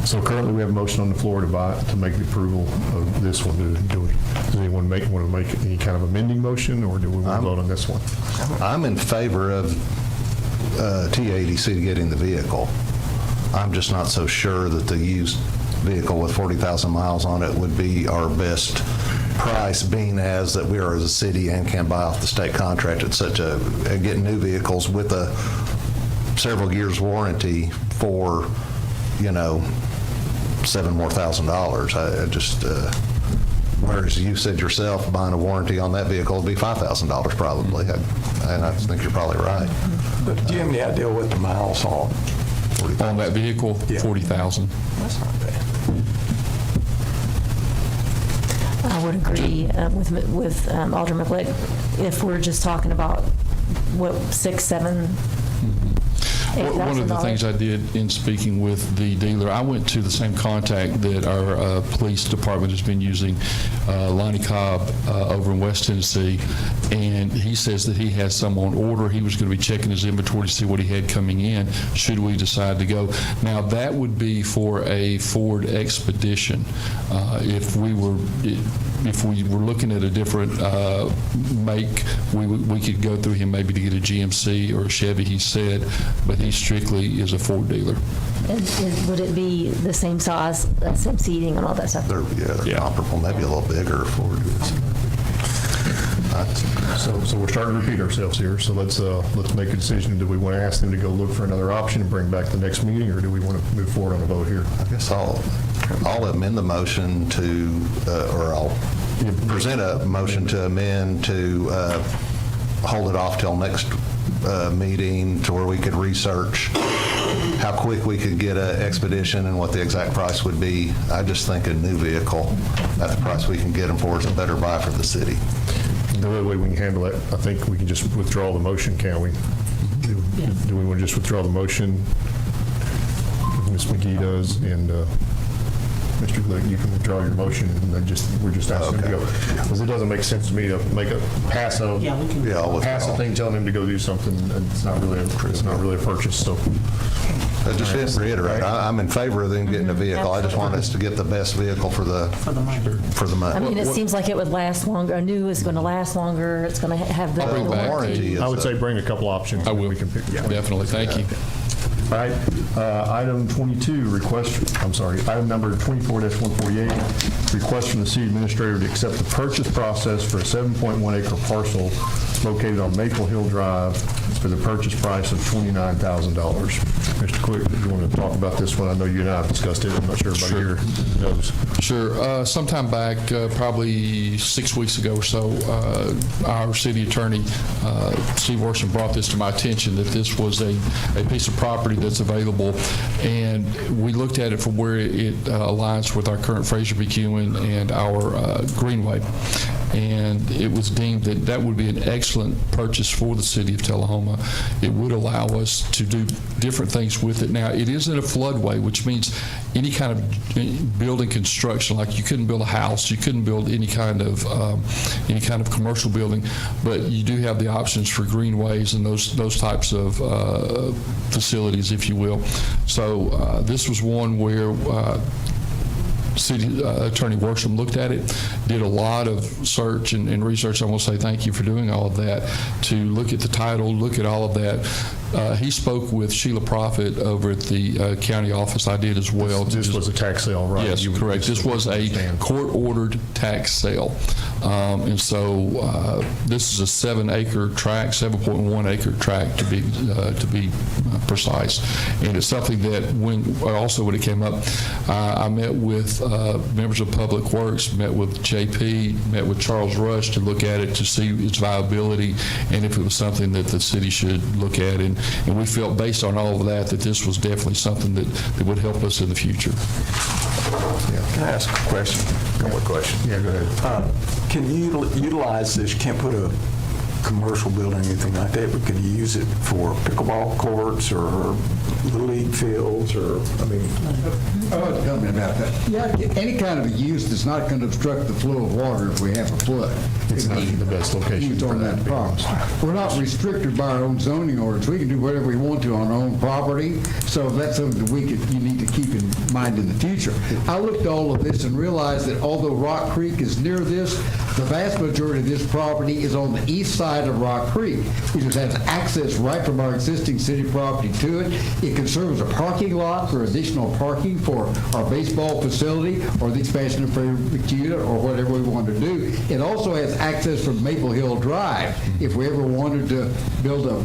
So currently, we have a motion on the floor to make the approval of this one. Does anyone want to make any kind of amending motion, or do we want to vote on this one? I'm in favor of TADC getting the vehicle. I'm just not so sure that the used vehicle with 40,000 miles on it would be our best price, being as that we are as a city and can buy off the state contract at such a get new vehicles with a several years warranty for $7,000 more. I just whereas you said yourself buying a warranty on that vehicle would be $5,000 probably, and I think you're probably right. But do you have any idea what the miles are? On that vehicle, Yeah. 40,000. That's not bad. I would agree with Alderman Glick if we're just talking about what, $6,000, $7,000, $8,000. One of the things I did in speaking with the dealer, I went to the same contact that our police department has been using, Lonnie Cobb over in West Tennessee, and he says that he has some on order. He was going to be checking his inventory to see what he had coming in should we decide to go. Now, that would be for a Ford Expedition. If we were looking at a different make, we could go through him maybe to get a GMC or a Chevy, he said, but he strictly is a Ford dealer. And would it be the same size, same seating and all that stuff? They're comparable, maybe a little bigger Ford is. So we're starting to repeat ourselves here, so let's make a decision. Do we want to ask them to go look for another option and bring back the next meeting, or do we want to move forward on a vote here? I guess I'll amend the motion to, or I'll present a motion to amend to hold it off till next meeting to where we could research how quick we could get an expedition and what the exact price would be. I just think a new vehicle at the price we can get them for is a better buy for the city. The only way we can handle it, I think we can just withdraw the motion, can we? Do we want to just withdraw the motion? Ms. McGee does, and Mr. Glick, you can withdraw your motion, and then we're just asking him to go. Because it doesn't make sense to me to make a pass a thing telling him to go do something, and it's not really a purchase. So just to reiterate, I'm in favor of them getting a vehicle. I just want us to get the best vehicle for the money. I mean, it seems like it would last longer. A new is going to last longer. It's going to have the warranty. I would say bring a couple options. I will. We can pick. Definitely. Thank you. All right, item 22, item number 24-148, request from the city administrator to accept the purchase process for a 7.1 acre parcel located on Maple Hill Drive for the purchase price of $29,000. Mr. Quick, do you want to talk about this one? I know you and I have discussed it. I'm not sure everybody here knows. Sure. Sometime back, probably 6 weeks ago or so, our city attorney, Steve Worsham, brought this to my attention that this was a piece of property that's available, and we looked at it from where it aligns with our current Fraser McEwen and our Greenway. And it was deemed that that would be an excellent purchase for the city of Tullahoma. It would allow us to do different things with it. Now, it is in a floodway, which means any kind of building construction, like you couldn't build a house, you couldn't build any kind of commercial building, but you do have the options for greenways and those types of facilities, if you will. So this was one where City Attorney Worsham looked at it, did a lot of search and research. I want to say thank you for doing all of that, to look at the title, look at all of that. He spoke with Sheila Prophet over at the county office. I did as well. This was a tax sale, right? Yes, correct. This was a court-ordered tax sale. And so this is a 7-acre tract, 7.1 acre tract to be precise. And it's something that when it came up, I met with members of Public Works, met with JP, met with Charles Rush to look at it to see its viability and if it was something that the city should look at. And we felt, based on all of that this was definitely something that would help us in the future. Can I ask a question? One more question. Yeah, go ahead. Can you utilize this? You can't put a commercial building or anything like that, but can you use it for pickleball courts or little league fields, or, I mean? Oh, tell me about that. Yeah, any kind of a use that's not going to obstruct the flow of water if we have a flood. It's not the best location for that problem. We're not restricted by our own zoning orders. We can do whatever we want to on our own property, so that's something that you need to keep in mind in the future. I looked at all of this and realized that although Rock Creek is near this, the vast majority of this property is on the east side of Rock Creek, which has access right from our existing city property to it. It can serve as a parking lot for additional parking for our baseball facility or the expansion of Fraser McEwen or whatever we want to do. It also has access from Maple Hill Drive if we ever wanted to build a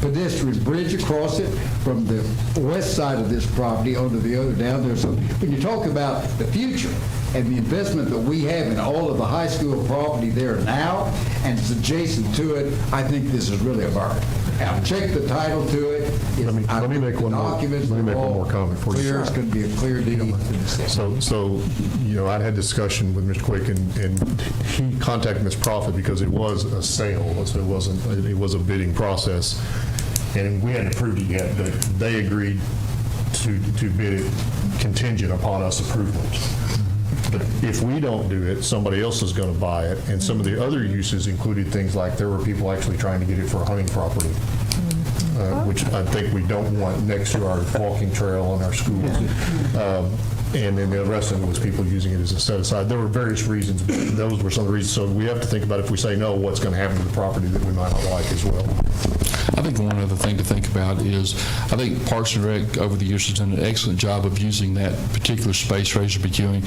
pedestrian bridge across it from the west side of this property onto the other down there. So when you talk about the future and the investment that we have in all of the high school property there now and it's adjacent to it, I think this is really a bargain. I've checked the title to it. Let me make one more comment for you. It's going to be a clear deal. So, I'd had discussion with Mr. Quick, and he contacted Ms. Prophet because it was a sale, so it was a bidding process, and we hadn't approved it yet, but they agreed to bid it contingent upon us approval. But if we don't do it, somebody else is going to buy it, and some of the other uses included things like there were people actually trying to get it for a hunting property, which I think we don't want next to our walking trail and our schools. And then the rest of it was people using it as a set-aside. There were various reasons, but those were some of the reasons. So we have to think about, if we say no, what's going to happen to the property that we might not like as well. I think one other thing to think about is, I think Parks and Rec over the years has done an excellent job of using that particular space Razor McEwing.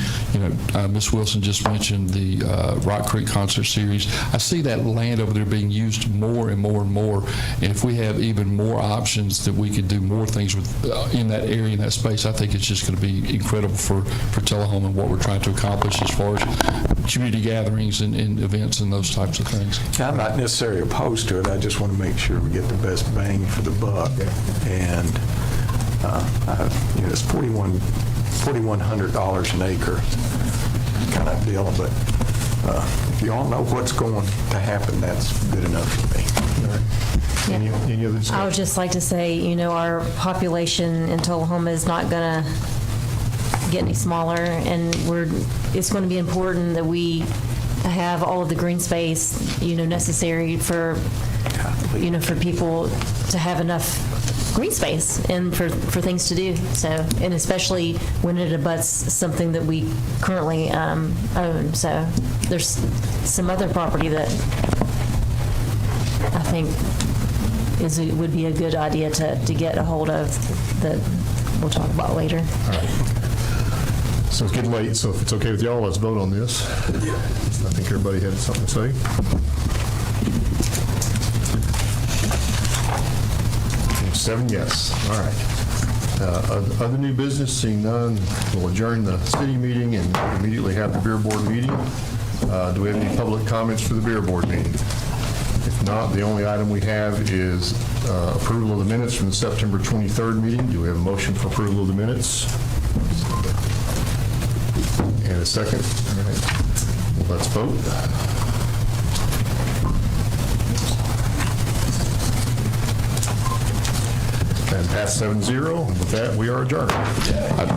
Ms. Wilson just mentioned the Rock Creek Concert Series. I see that land over there being used more and more and more. And if we have even more options that we could do more things with in that area, in that space, I think it's just going to be incredible for Tullahoma and what we're trying to accomplish as far as community gatherings and events and those types of things. I'm not necessarily opposed to it. I just want to make sure we get the best bang for the buck. And it's $4,100 an acre kind of deal. But if you all know what's going to happen, that's good enough for me. Any other discussion? I would just like to say, our population in Tullahoma is not going to get any smaller, and it's going to be important that we have all of the green space, necessary for people to have enough green space and for things to do. So, and especially when it abuts something that we currently own. So there's some other property that I think would be a good idea to get a hold of that we'll talk about later. All right. So it's getting late, so if it's okay with y'all, let's vote on this. I think everybody had something to say. Okay, 7 yes. All right. Other new business, seeing none, we'll adjourn the city meeting and immediately have the beer board meeting. Do we have any public comments for the beer board meeting? If not, the only item we have is approval of the minutes from the September 23rd meeting. Do we have a motion for approval of the minutes? And a second? All right. Well, let's vote. And pass 7-0. With that, we are adjourned.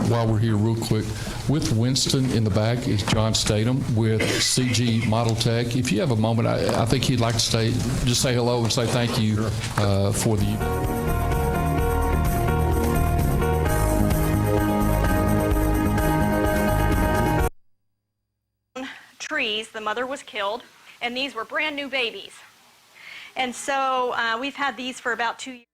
While we're here, real quick, with Winston in the back is John Statham with CG Model Tech. If you have a moment, I think he'd like to just say hello and say thank you for the trees. The mother was killed, and these were brand new babies. And so we've had these for about 2 years.